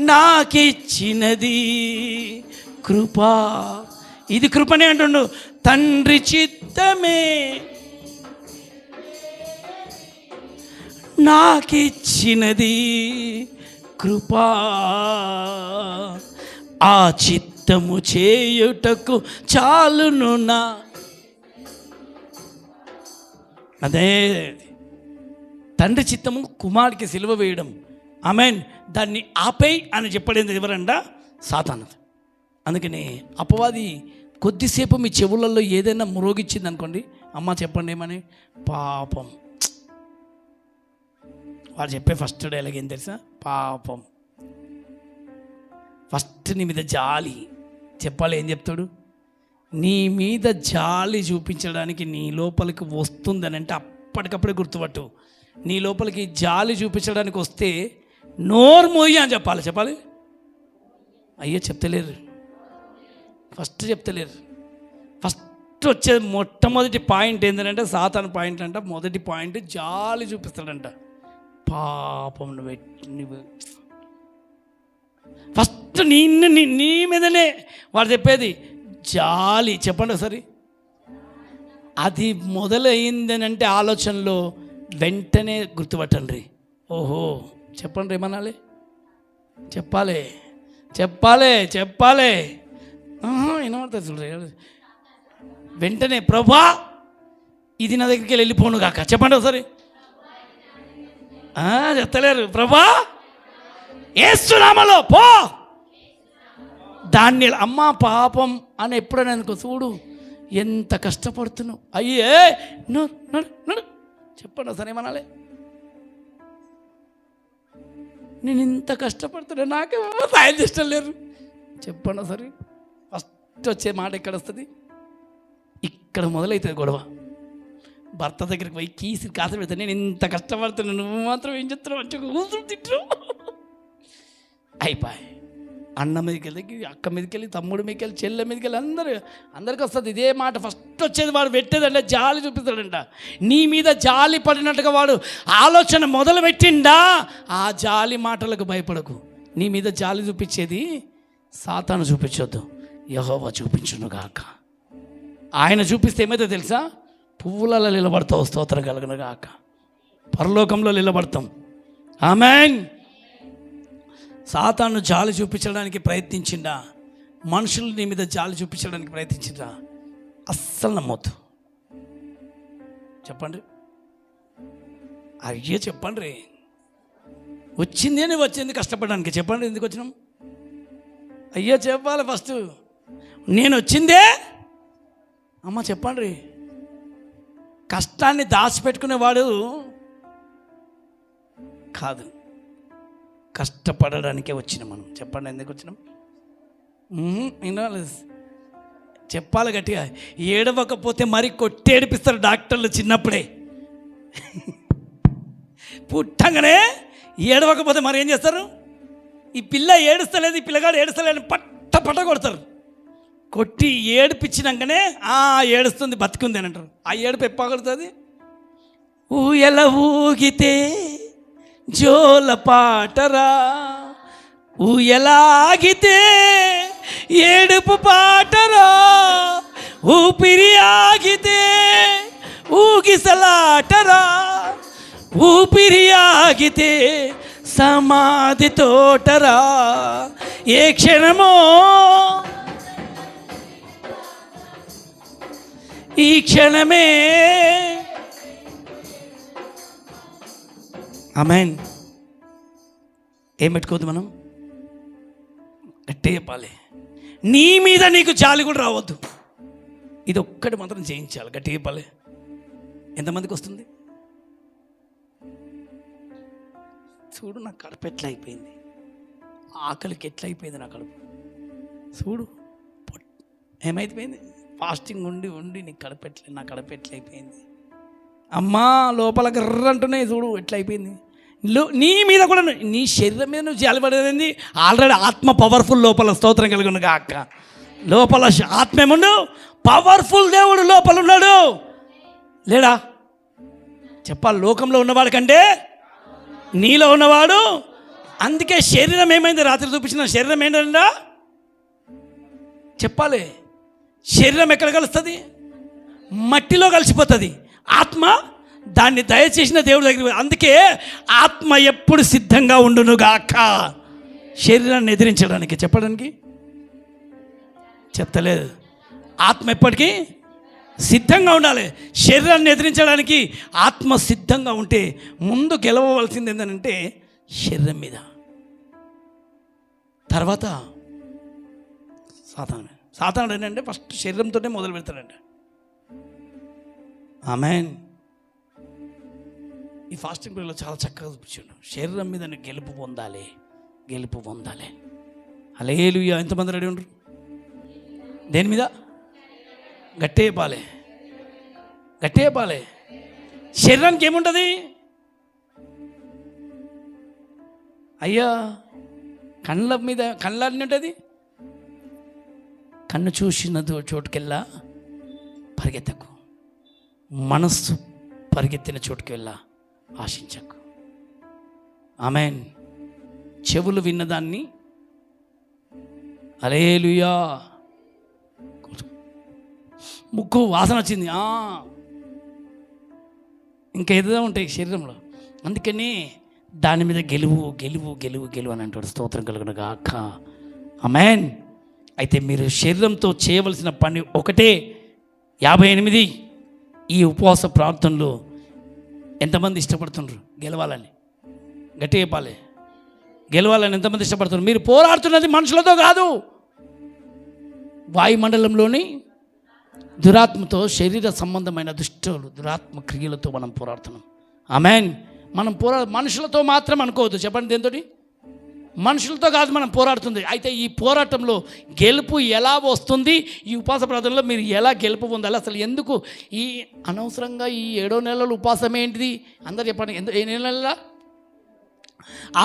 నాకిచ్చినది కృపా. ఇది కృపనే అంటుండు. తండ్రి చిత్తమే నాకిచ్చినది కృపా. ఆ చిత్తము చేయుటకు చాలును నా. అదే తండ్రి చిత్తము కుమారుడికి సిలువ వేయడం. ఆమెన్. దాన్ని ఆపేయ్ అని చెప్పలేదు ఎవరంట? సాతాను. అందుకని అపవాది కొద్దిసేపు మీ చెవులలో ఏదైనా మురోగిచ్చింది అనుకోండి, అమ్మ చెప్పండి ఏమని, పాపం. వాడు చెప్పే ఫస్ట్ డైలాగ్ ఏం తెలుసా? పాపం. ఫస్ట్ నీ మీద జాలి చెప్పాలి. ఏం చెప్తాడు? నీ మీద జాలి చూపించడానికి నీ లోపలికి వస్తుందని అంటే అప్పటికప్పుడే గుర్తుపట్టు. నీ లోపలికి జాలి చూపించడానికి వస్తే నోరు మోయి అని చెప్పాలి. అయ్యో చెప్తలేరు. ఫస్ట్ చెప్తలేరు. ఫస్ట్ వచ్చే మొట్టమొదటి పాయింట్ ఏంటంటే సాతాను పాయింట్ అంట. మొదటి పాయింట్ జాలి చూపిస్తాడంట. పాపం నువ్వు ఫస్ట్ నీ మీదనే వాడు చెప్పేది జాలి. చెప్పండి ఒకసారి. అది మొదలైందని అంటే ఆలోచనలో వెంటనే గుర్తుపట్టండి. ఓహో చెప్పండి, ఏమనాలి? చెప్పాలి. ఏమవుతుంది చూడండి. వెంటనే ప్రభా ఇది నా దగ్గరికి వెళ్ళిపోను కాక. చెప్పండి ఒకసారి. చెప్తలేరు. ప్రభా యేసు నామములో పో. దాన్ని అమ్మ పాపం అని ఎప్పుడైనా అనుకో, చూడు ఎంత కష్టపడుతున్నావు. అయ్యే నడు చెప్పండి ఒకసారి. ఏమనాలి? నేను ఇంత కష్టపడుతున్నా నాకే సాయం చేష్టం లేరు. చెప్పండి సరే, ఫస్ట్ వచ్చే మాట ఎక్కడ వస్తుంది? ఇక్కడ మొదలవుతుంది గొడవ. భర్త దగ్గరికి పోయి కీసి కాస పెడతా, నేను ఇంత కష్టపడుతున్నా, నువ్వు మాత్రం ఏం చెప్తున్నావు అంటే కూతురు తిట్టు. అయిపోయి అన్న మీదకి వెళ్ళి, అక్క మీదకి వెళ్ళి, తమ్ముడి మీదకి వెళ్ళి, చెల్లె మీదకి వెళ్ళి అందరికి వస్తుంది ఇదే మాట. ఫస్ట్ వచ్చేది వాడు పెట్టేదంటే జాలి చూపిస్తాడంట. నీ మీద జాలి పడినట్టుగా వాడు ఆలోచన మొదలు పెట్టిండా, ఆ జాలి మాటలకు భయపడకు. నీ మీద జాలి చూపించేది సాతాను చూపించొద్దు, యెహోవా చూపించును గాక. ఆయన చూపిస్తే ఏమైతే తెలుసా? పువ్వులలో నిలబడతావు, స్తోత్రం కలుగును గాక. పరలోకంలో నిలబడతాం. ఆమేన్. సాతాను జాలి చూపించడానికి ప్రయత్నించిండా, మనుషులు నీ మీద జాలి చూపించడానికి ప్రయత్నించిండా, అస్సలు నమ్మొద్దు. చెప్పండి అయ్యే, చెప్పండి. వచ్చింది అని వచ్చింది కష్టపడడానికి. చెప్పండి ఎందుకు వచ్చినాం? అయ్యో చెప్పాలి ఫస్ట్. నేను వచ్చిందే అమ్మ చెప్పండి. కష్టాన్ని దాచిపెట్టుకునేవాడు కాదు, కష్టపడడానికే వచ్చినాం మనం. చెప్పండి ఎందుకు వచ్చినాం? చెప్పాలి గట్టిగా. ఏడవకపోతే మరి కొట్టేడిపిస్తారు డాక్టర్లు చిన్నప్పుడే. పుట్టంగానే ఏడవకపోతే మరి ఏం చేస్తారు? ఈ పిల్ల ఏడుస్తలేదు, ఈ పిల్లగాడు ఏడుస్తలేదు, పట్ట కొడతారు. కొట్టి ఏడిపించినాకనే ఏడుస్తుంది, బతికుంది అని అంటారు. ఆ ఏడుపు ఎప్పగలుగుతుంది? ఊయల ఊగితే జోల పాటరా, ఊయలాగితే ఏడుపు పాటరా, ఊపిరి ఆగితే ఊగిసలాటరా, ఊపిరి ఆగితే సమాధి తోటరా. ఏ క్షణమో ఈ క్షణమే. ఆమేన్. ఏం పెట్టుకోవద్దు మనం? గట్టే చెప్పాలి. నీ మీద నీకు జాలి కూడా రావద్దు. ఇది ఒక్కటి మాత్రం చేయించాలి. గట్టి చెప్పాలి. ఎంతమందికి వస్తుంది? చూడు నా కడుపు ఎట్లా అయిపోయింది, ఆకలికి ఎట్లా అయిపోయింది నా కడుపు. చూడు ఏమైపోయింది, ఫాస్టింగ్ ఉండి ఉండి నీ కడుపెట్లే, నా కడుపెట్ల అయిపోయింది. అమ్మా లోపల గర్రంటున్నాయి, చూడు ఎట్లా అయిపోయింది. నీ మీద కూడా, నీ శరీరం మీద నువ్వు జాలిపడేది. ఆల్రెడీ ఆత్మ పవర్ఫుల్ లోపల, స్తోత్రం కలిగి అక్క. లోపల ఆత్మ ఏముండు, పవర్ఫుల్ దేవుడు లోపల ఉన్నాడు. లేడా? చెప్పాలి. లోకంలో ఉన్నవాడు కంటే నీలో ఉన్నవాడు. అందుకే శరీరం ఏమైంది? రాత్రి చూపించిన శరీరం ఏంటంట చెప్పాలి. శరీరం ఎక్కడ కలుస్తుంది? మట్టిలో కలిసిపోతుంది. ఆత్మ దాన్ని దయచేసిన దేవుడి దగ్గర. అందుకే ఆత్మ ఎప్పుడు సిద్ధంగా ఉండును గాక శరీరాన్ని ఎదిరించడానికి. చెప్పడానికి చెప్తలేదు. ఆత్మ ఎప్పటికీ సిద్ధంగా ఉండాలి. శరీరాన్ని ఎదిరించడానికి ఆత్మ సిద్ధంగా ఉంటే ముందు గెలవవలసింది ఏంటంటే శరీరం మీద, తర్వాత సాతాను ఏంటంటే ఫస్ట్ శరీరంతోనే మొదలు పెడతాడంట. ఆమేన్. ఈ ఫాస్టింగ్ పీరియడ్లో చాలా చక్కగా చూపించాడు. శరీరం మీద గెలుపు పొందాలి, గెలుపు పొందాలి. హల్లెలూయా. ఎంతమంది రెడీ ఉండరు? దేని మీద? గట్టే పాలే, గట్టే పాలే. శరీరానికి ఏముంటుంది? అయ్యా కళ్ళ మీద, కళ్ళని ఉంటుంది. కన్ను చూసిన చోటుకెళ్ళా పరిగెత్తకు, మనస్సు పరిగెత్తిన చోటుకెళ్ళా ఆశించకు. ఆమేన్. చెవులు విన్నదాన్ని హల్లెలూయా. ముక్కు వాసన వచ్చింది, ఇంకా ఏదో ఉంటాయి శరీరంలో. అందుకని దాని మీద గెలువు గెలువు గెలువు గెలువు అని అంటాడు. స్తోత్రం కలుగును గాక. ఆమేన్. అయితే మీరు శరీరంతో చేయవలసిన పని ఒకటే. 58 ఈ ఉపవాస ప్రార్థనలో ఎంతమంది ఇష్టపడుతున్నారు గెలవాలని? గట్టి చెప్పాలి. గెలవాలని ఎంతమంది ఇష్టపడుతున్నారు? మీరు పోరాడుతున్నది మనుషులతో కాదు, వాయుమండలంలోని దురాత్మతో, శరీర సంబంధమైన దురాత్మ క్రియలతో మనం పోరాడుతున్నాం. ఆమేన్. మనం మనుషులతో మాత్రం అనుకోవద్దు. చెప్పండి దేంతో? మనుషులతో కాదు మనం పోరాడుతుంది. అయితే ఈ పోరాటంలో గెలుపు ఎలా వస్తుంది, ఈ ఉపవాస ప్రార్థనలో మీరు ఎలా గెలుపు పొందాలి, అసలు ఎందుకు ఈ అనవసరంగా ఈ 7వ నెలలు ఉపవాసం ఏంటిది అందరు చెప్పండి. ఏ నెలల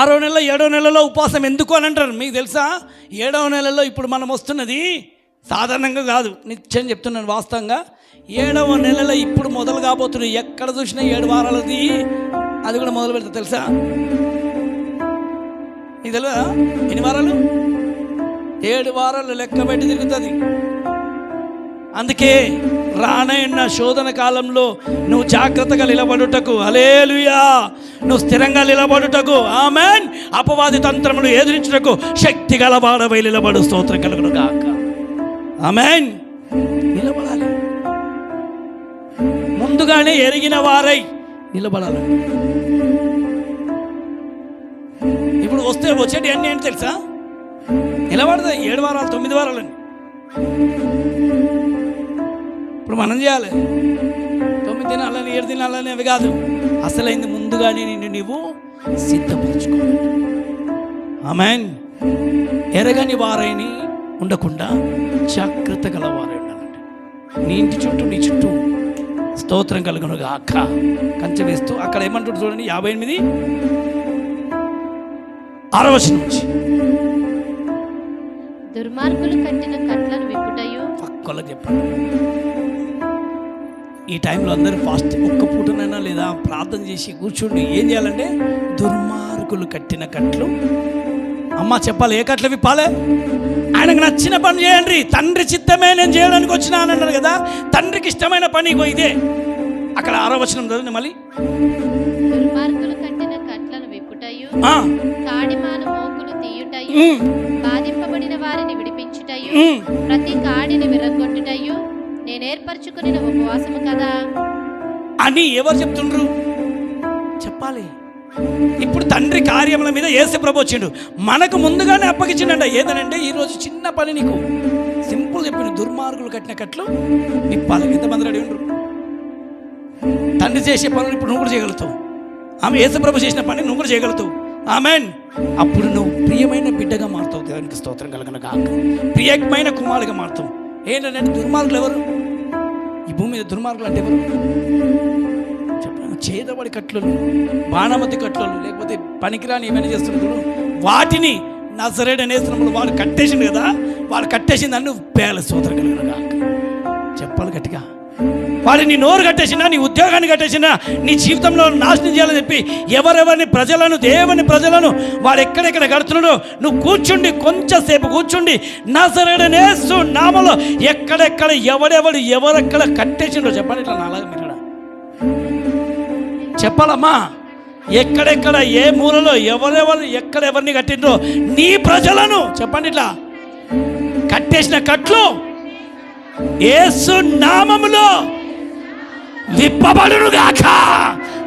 6వ నెల 7వ నెలలో ఉపవాసం ఎందుకు అని అంటారు. మీకు తెలుసా 7వ నెలలో ఇప్పుడు మనం వస్తున్నది సాధారణంగా కాదు, నిత్యం చెప్తున్నాను వాస్తవంగా. 7వ నెలలో ఇప్పుడు మొదలు కాబోతున్నాయి. ఎక్కడ చూసినా 7 వారాలది, అది కూడా మొదలు పెడతా తెలుసా? ఇది తెలియదా? ఎన్ని వారాలు? 7 వారాలు లెక్క పెట్టి తిరుగుతుంది. అందుకే రానయ్యున్న శోధన కాలంలో నువ్వు జాగ్రత్తగా నిలబడుటకు, హల్లెలూయా, నువ్వు స్థిరంగా నిలబడుటకు, ఆమేన్, అపవాది తంత్రములు ఎదిరించుటకు శక్తి గలవాడవై నిలబడు. స్తోత్రం కలుగును గాక. ఆమేన్. నిలబడాలి, ముందుగానే ఎరిగిన వారై నిలబడాలి. ఇప్పుడు వచ్చేటి అన్నీ ఏంటి తెలుసా? నిలబడతాయి 7 వారాలు 9 వారాలని. ఇప్పుడు మనం చేయాలి 9 దినాలని 7 దినాలని అవి కాదు. అసలైంది ముందుగానే నిన్ను నీవు సిద్ధపరచుకోవాలి. ఆమేన్. ఎరగని వారైని ఉండకుండా జాగ్రత్త గల వారై ఉండాలంటే నీ ఇంటి చుట్టూ నీ చుట్టూ స్తోత్రం కలుగునుగా అక్క కంచె వేస్తూ అక్కడ ఏమంటుంది చూడండి, 58 6వ వచనం నుంచి. దుర్మార్గులు కట్టిన కట్లను విప్పుటయు. పక్కలకు చెప్పండి. ఈ టైంలో అందరూ ఫాస్ట్ ఒక్క పూటనైనా లేదా ప్రార్థన చేసి కూర్చుండి ఏం చేయాలంటే దుర్మార్గులు కట్టిన కట్లు. అమ్మ చెప్పాలి, ఏ కట్లు విప్పాలి? ఆయనకు నచ్చిన పని చేయండి. తండ్రి చిత్తమే నేను చేయడానికి వచ్చినా అని అన్నాడు కదా. తండ్రికి ఇష్టమైన పని ఇదే. అక్కడ 6వ వచనం చదివింది మళ్ళీ. దుర్మార్గులు కట్టిన కట్లను విప్పుటయు, కాడిమాను మోకులు తీయుటయు, బాధింపబడిన వారిని విడిపించుటయు, ప్రతి కాడిని విరగొట్టుటయు నేను ఏర్పరచుకుని ఉపవాసము కదా అని ఎవరు చెప్తుండ్రు? చెప్పాలి. ఇప్పుడు తండ్రి కార్యముల మీద యేసు ప్రభు వచ్చిండు, మనకు ముందుగానే అప్పగించిండ. ఏదనంటే ఈరోజు చిన్న పని నీకు సింపుల్ చెప్పిన, దుర్మార్గులు కట్టిన కట్లు విప్పాలి. ఎంతమంది రెడీ ఉండరు? తండ్రి చేసే పనులు ఇప్పుడు నువ్వు కూడా చేయగలుగుతావు. ఆమె యేసు ప్రభు చేసిన పని నువ్వు కూడా చేయగలుగుతావు. ఆమేన్. అప్పుడు నువ్వు ప్రియమైన బిడ్డగా మారుతావు. దేవునికి స్తోత్రం కలుగును గాక. ప్రియమైన కుమారుగా మారుతావు. ఏంటంటే దుర్మార్గులు ఎవరు? ఈ భూమి మీద దుర్మార్గులు అంటే ఎవరు? చెప్పండి. చేదబడి కట్లను, బాణమతి కట్లను, లేకపోతే పనికిరాని ఏమైనా చేస్తున్నారు వాటిని నజరేయుడైన యేసు వాడు కట్టేసింది కదా, వాడు కట్టేసిందని నువ్వు పేల స్తోత్రం కలుగును గాక. చెప్పాలి గట్టిగా. వాడు నీ నోరు కట్టేసినా, నీ ఉద్యోగాన్ని కట్టేసినా, నీ జీవితంలో నాశనం చేయాలని చెప్పి ఎవరెవరిని ప్రజలను, దేవుని ప్రజలను వాడు ఎక్కడెక్కడ కడుతున్నాడో నువ్వు కూర్చుండి, కొంచెంసేపు కూర్చుండి నజరేయుడైన యేసు నామములో ఎక్కడెక్కడ ఎవరెక్కడ కట్టేసిండో చెప్పండి. ఇట్లా నాలాగా మీరు చెప్పాలమ్మా. ఎక్కడెక్కడ ఏ మూలలో ఎక్కడెవరిని కట్టిండ్రో నీ ప్రజలను చెప్పండి. ఇట్లా కట్టేసిన కట్లు యేసు నామములో విప్పబడును గాక.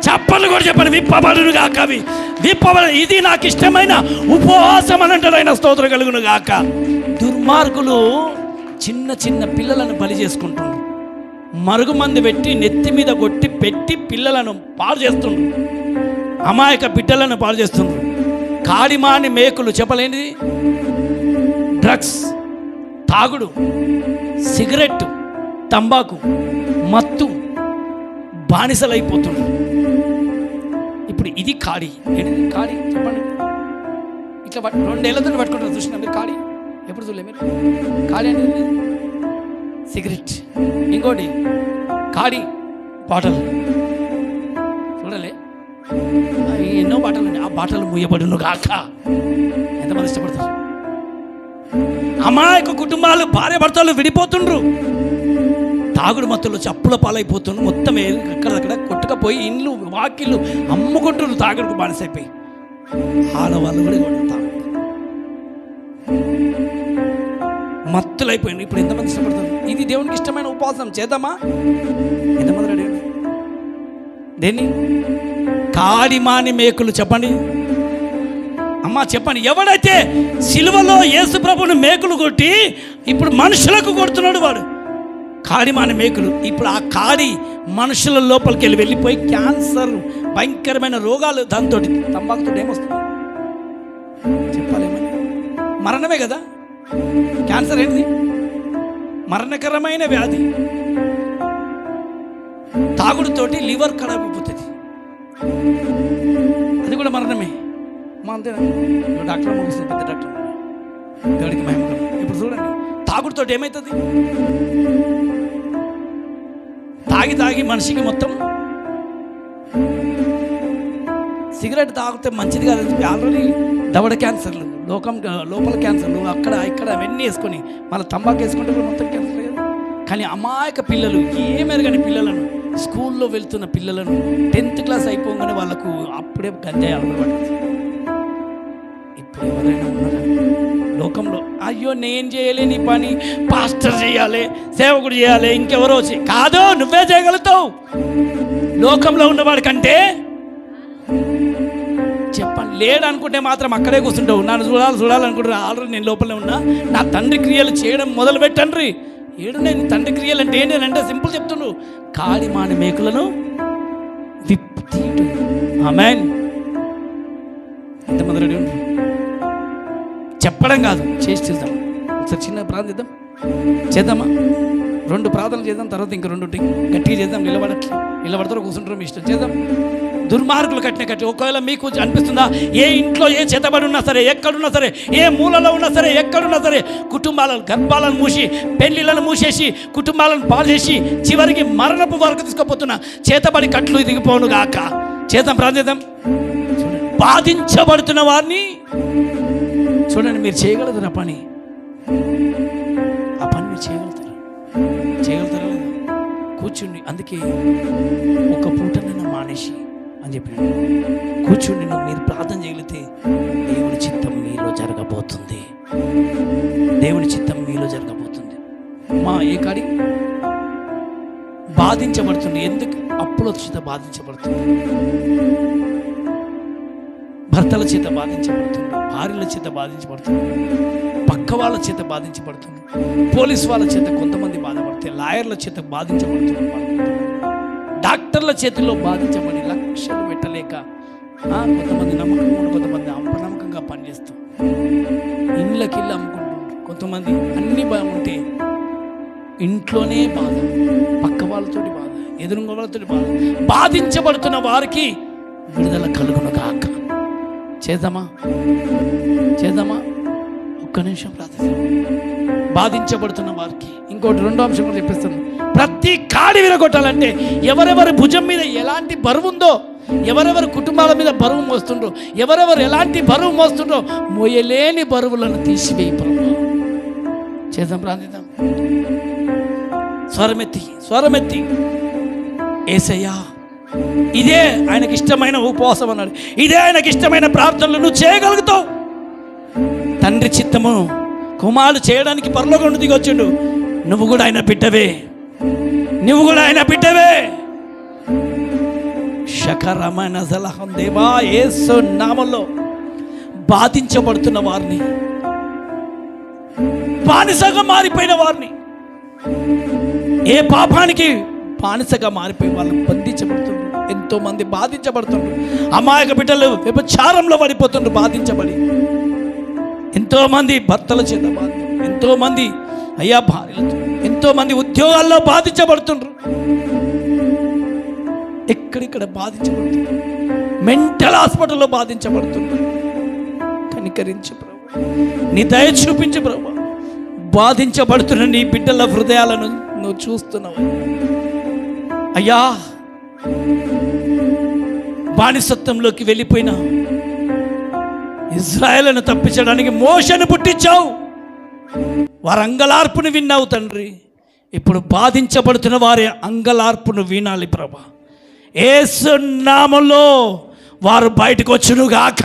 చెప్పండి కూడా చెప్పండి, విప్పబడును గాక. ఇది నాకు ఇష్టమైన ఉపవాసం అని అంటారు ఆయన. స్తోత్రం కలుగును గాక. దుర్మార్గులు చిన్న చిన్న పిల్లలను బలి చేసుకుంటున్నారు. మరుగుమంది పెట్టి నెత్తి మీద కొట్టి పెట్టి పిల్లలను పాడు చేస్తుండ్రు. అమాయక బిడ్డలను పాడు చేస్తుండ్రు. కాడిమాని మేకులు చెప్పలేనిది, డ్రగ్స్, తాగుడు, సిగరెట్, తంబాకు, మత్తు బానిసలైపోతున్నారు. ఇప్పుడు ఇది కాడి. ఏంటిది కాడి చెప్పండి? ఇట్లా 2 ఏళ్లతో పట్టుకుంటారు. చూసినా మీరు కాడి? ఎప్పుడు చూడలే మీరు? కాడి అంటే సిగరెట్, ఇంకోటి కాడి బాటలు చూడలే. ఎన్నో బాటలు ఉన్నాయి. ఆ బాటలు మూయబడును గాక. ఎంతమంది ఇష్టపడతారు? అమాయక కుటుంబాలు భార్య భర్తలు విడిపోతుండ్రు. తాగుడు మత్తులు చప్పుల పాలైపోతుండ్రు. మొత్తం ఎక్కడక్కడ కొట్టుకపోయి ఇండ్లు వాకిళ్ళు అమ్ముకుంటున్నారు. తాగుడుకు బానిసైపోయి ఆడవాళ్ళు కూడా తాగుడు మత్తులైపోయింది. ఇప్పుడు ఎంతమంది ఇష్టపడతారు? ఇది దేవునికి ఇష్టమైన ఉపవాసం చేద్దామా? ఎంతమంది రెడీ? దేన్ని? కాడిమాని మేకులు చెప్పండి అమ్మా, చెప్పండి. ఎవడైతే సిలువలో యేసు ప్రభువుని మేకులు కొట్టి ఇప్పుడు మనుషులకు కొడుతున్నాడు వాడు కాడిమాని మేకులు. ఇప్పుడు ఆ కాడి మనుషుల లోపలికి వెళ్ళిపోయి క్యాన్సర్, భయంకరమైన రోగాలు దాంతో, తంబాకుతో ఏమొస్తుంది చెప్పాలి? మరణమే కదా. క్యాన్సర్ ఏంటిది? మరణకరమైన వ్యాధి. తాగుడుతోటి లివర్ ఖరాబ్ అయిపోతుంది, అది కూడా మరణమే. మా అంతేనా? డాక్టర్ ముగిస్తుంది, పెద్ద డాక్టర్, దేవుడికి మహిమ. ఇప్పుడు చూడండి, తాగుడుతోటి ఏమవుతుంది? తాగి మనిషికి మొత్తం సిగరెట్ తాగితే మంచిది కాదని చెప్పి ఆల్రెడీ దవడ క్యాన్సర్లు, లోపల క్యాన్సర్లు, అక్కడ ఇక్కడ అవన్నీ వేసుకొని మళ్ళీ తంబాకు వేసుకుంటే కూడా మొత్తం క్యాన్సర్ కదా. కానీ అమాయక పిల్లలు, ఏమెరగని పిల్లలను, స్కూల్లో వెళ్తున్న పిల్లలను 10th క్లాస్ అయిపోగానే వాళ్ళకు అప్పుడే గంజాయి అలవాటు పడుతుంది. ఇప్పుడు ఎవరైనా ఉన్నారా లోకంలో? అయ్యో నేను చేయలేని పని పాస్టర్ చేయాలి, సేవకుడు చేయాలి, ఇంకెవరో కాదు, నువ్వే చేయగలుగుతావు. లోకంలో ఉన్నవాడి కంటే చెప్పండి, లేడు అనుకుంటే మాత్రం అక్కడే కూర్చుంటావు. నన్ను చూడాలనుకుంటున్నా, ఆల్రెడీ నేను లోపలే ఉన్నా. నా తండ్రి క్రియలు చేయడం మొదలు పెట్టండి. ఏడు నేను తండ్రి క్రియలు అంటే ఏంటంటే సింపుల్ చెప్తున్నాడు, కాడి మాని మేకులను విప్పి. ఆమేన్. ఎంతమంది రెడీ ఉంటారు? చెప్పడం కాదు, చేసి చూద్దాం. ఒకసారి చిన్న ప్రార్థన చేద్దామా? 2 ప్రార్థనలు చేద్దాం, తర్వాత ఇంక 2 ఉంటాయి. గట్టిగా చేద్దాం. నిలబడతారో కూర్చుంటారో మీ ఇష్టం. చేద్దాం. దుర్మార్గులు కట్టి ఒకవేళ మీకు అనిపిస్తుందా, ఏ ఇంట్లో ఏ చేతబడి ఉన్నా సరే, ఎక్కడున్నా సరే, ఏ మూలలో ఉన్నా సరే, ఎక్కడున్నా సరే, కుటుంబాలను, గర్భాలను మూసి, పెళ్లిళ్ళను మూసేసి, కుటుంబాలను పాలు చేసి, చివరికి మరణపు వరకు తీసుకుపోతున్నా చేతబడి కట్లు దిగిపోను గాక. చేద్దాం, ప్రార్థిద్దాం. బాధించబడుతున్న వారిని చూడండి, మీరు చేయగలుగుతారు ఆ పని మీరు చేయగలుగుతారా లేదా? కూర్చుండి. అందుకే ఒక పూటనైనా మానేసి అని చెప్పినాడు, కూర్చుండి మీరు ప్రార్థన చేయగలిగితే దేవుని చిత్తం మీలో జరగబోతుంది. దేవుని చిత్తం మీలో జరగబోతుంది. ఏ కాడి బాధించబడుతుంది? ఎందుకు? అప్పుల చేత బాధించబడుతుంది, భర్తల చేత బాధించబడుతుంది, భార్యల చేత బాధించబడుతుంది, పక్క వాళ్ళ చేత బాధించబడుతుంది, పోలీస్ వాళ్ళ చేత కొంతమంది బాధపడితే, లాయర్ల చేత బాధించబడుతుంది, డాక్టర్ల చేతిలో బాధించబడి లక్షలు పెట్టలేక కొంతమంది నమ్మకంగా, కొంతమంది అపనమ్మకంగా పనిచేస్తూ ఇళ్ళకి అమ్ముకుంటుంటారు. కొంతమంది అన్ని బాగుంటే ఇంట్లోనే బాధ, పక్క వాళ్ళతోటి బాధ, ఎదురుంగ వాళ్ళతోటి బాధ. బాధించబడుతున్న వారికి విడుదల కలుగును గాక. చేద్దామా? ఒక్క నిమిషం ప్రార్థిస్తాం. బాధించబడుతున్న వారికి ఇంకోటి 2వ అంశం కూడా చెప్పేస్తాను. ప్రతి కాడి విరగొట్టాలంటే ఎవరెవరి భుజం మీద ఎలాంటి బరువు ఉందో, ఎవరెవరి కుటుంబాల మీద బరువు మోస్తుండ్రో, ఎవరెవరు ఎలాంటి బరువు మోస్తుండ్రో, మోయలేని బరువులను తీసివేయి ప్రభువా. చేద్దాం, ప్రార్థిద్దాం. స్వరమెత్తి యేసయ్యా, ఇదే ఆయనకి ఇష్టమైన ఉపవాసం అన్నాడు, ఇదే ఆయనకి ఇష్టమైన ప్రార్థనలు నువ్వు చేయగలుగుతావు. తండ్రి చిత్తము కుమారుడు చేయడానికి పరలోకం నుండి దిగొచ్చిండు. నువ్వు కూడా ఆయన బిడ్డవే. శకరమైన సలహం దేవా, యేసు నామములో బాధించబడుతున్న వారిని, బానిసగా మారిపోయిన వారిని, ఏ పాపానికి బానిసగా మారిపోయి వాళ్ళు బంధించబడుతుండ్రు. ఎంతో మంది బాధించబడుతుండ్రు. అమాయక బిడ్డలు వ్యభిచారంలో పడిపోతుండ్రు బాధించబడి. ఎంతో మంది భర్తల చేత బాధ, ఎంతో మంది భార్యలతో, ఎంతో మంది ఉద్యోగాల్లో బాధించబడుతుండ్రు. ఎక్కడిక్కడ బాధించబడుతుండ్రు. మెంటల్ హాస్పిటల్లో బాధించబడుతుండ్రు. కనికరించు ప్రభు, నీ దయ చూపించు ప్రభు. బాధించబడుతున్న నీ బిడ్డల హృదయాలను నువ్వు చూస్తున్నావు అయ్యా. బానిసత్వంలోకి వెళ్ళిపోయిన ఇజ్రాయేలును తప్పించడానికి మోషను పుట్టించావు. వారి అంగలార్పును విన్నావు తండ్రి. ఇప్పుడు బాధించబడుతున్న వారి అంగలార్పును వినాలి ప్రభా. యేసు నామములో వారు బయటకు వచ్చును గాక.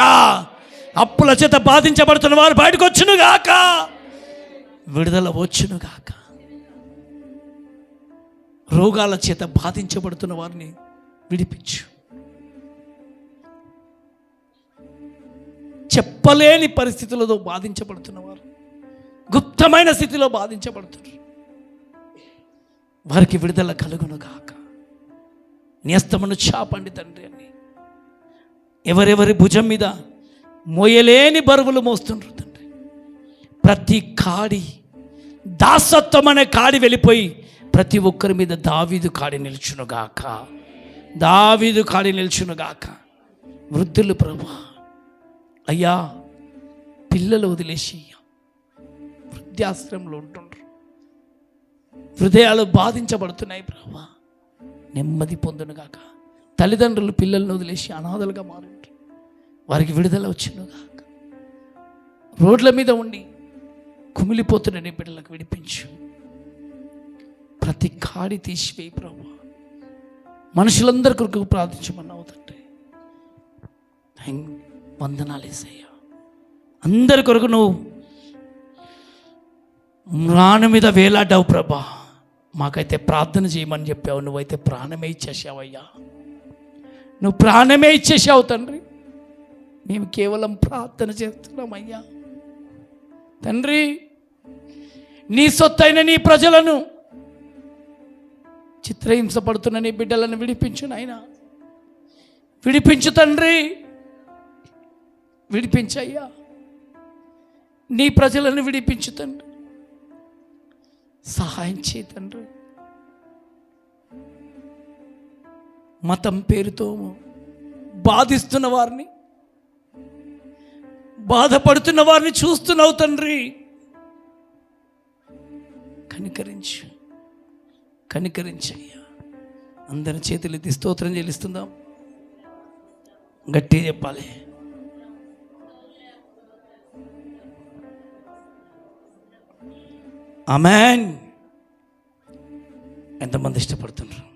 అప్పుల చేత బాధించబడుతున్న వారు బయటకు వచ్చును గాక. విడుదల వచ్చును గాక. రోగాల చేత బాధించబడుతున్న వారిని విడిపించు. చెప్పలేని పరిస్థితులతో బాధించబడుతున్నవారు, గుప్తమైన స్థితిలో బాధించబడుతున్నారు, వారికి విడుదల కలుగును గాక. నేస్తమును చాపండి తండ్రి అని. ఎవరెవరి భుజం మీద మోయలేని బరువులు మోస్తుండ్రు తండ్రి, ప్రతి కాడి, దాసత్వం అనే కాడి వెళ్ళిపోయి ప్రతి ఒక్కరి మీద దావీదు కాడి నిల్చునుగాక, దావీదు కాడి నిల్చునుగాక. వృద్ధులు ప్రభా, అయ్యా పిల్లలు వదిలేసి వృద్ధాశ్రమంలో ఉంటుండ్రు, హృదయాలు బాధించబడుతున్నాయి ప్రభా, నెమ్మది పొందునుగాక. తల్లిదండ్రులు పిల్లలను వదిలేసి అనాథలుగా మారుంటారు, వారికి విడుదల వచ్చునుగాక. రోడ్ల మీద ఉండి కుమిలిపోతున్న నీ బిడ్డలకు విడిపించు. ప్రతి కాడి తీసివేయి ప్రభు. మనుషులందరి కొరకు ప్రార్థించమన్నావు తండ్రి. వందనాలు యేసయ్యా. అందరి కొరకు నువ్వు ప్రాణం మీద వేలాడ్డావు ప్రభా. మాకైతే ప్రార్థన చేయమని చెప్పావు, నువ్వైతే ప్రాణమే ఇచ్చేసావయ్యా. నువ్వు ప్రాణమే ఇచ్చేసావు తండ్రి. మేము కేవలం ప్రార్థన చేస్తున్నామయ్యా. తండ్రి, నీ సొత్తైన నీ ప్రజలను, చిత్రహింసపడుతున్న నీ బిడ్డలను విడిపించు నాయనా, విడిపించు తండ్రి, విడిపించయ్యా. నీ ప్రజలను విడిపించు తండ్రి, సహాయం చేయి తండ్రి. మతం పేరుతో బాధిస్తున్న వారిని, బాధపడుతున్న వారిని చూస్తున్నావు తండ్రి. కనికరించు, కనికరించయ్యా. అందరి చేతులు ఎత్తి స్తోత్రం చెల్లిస్తుందాం. గట్టిగా చెప్పాలి. ఆమేన్. ఎంతమంది ఇష్టపడుతున్నారు?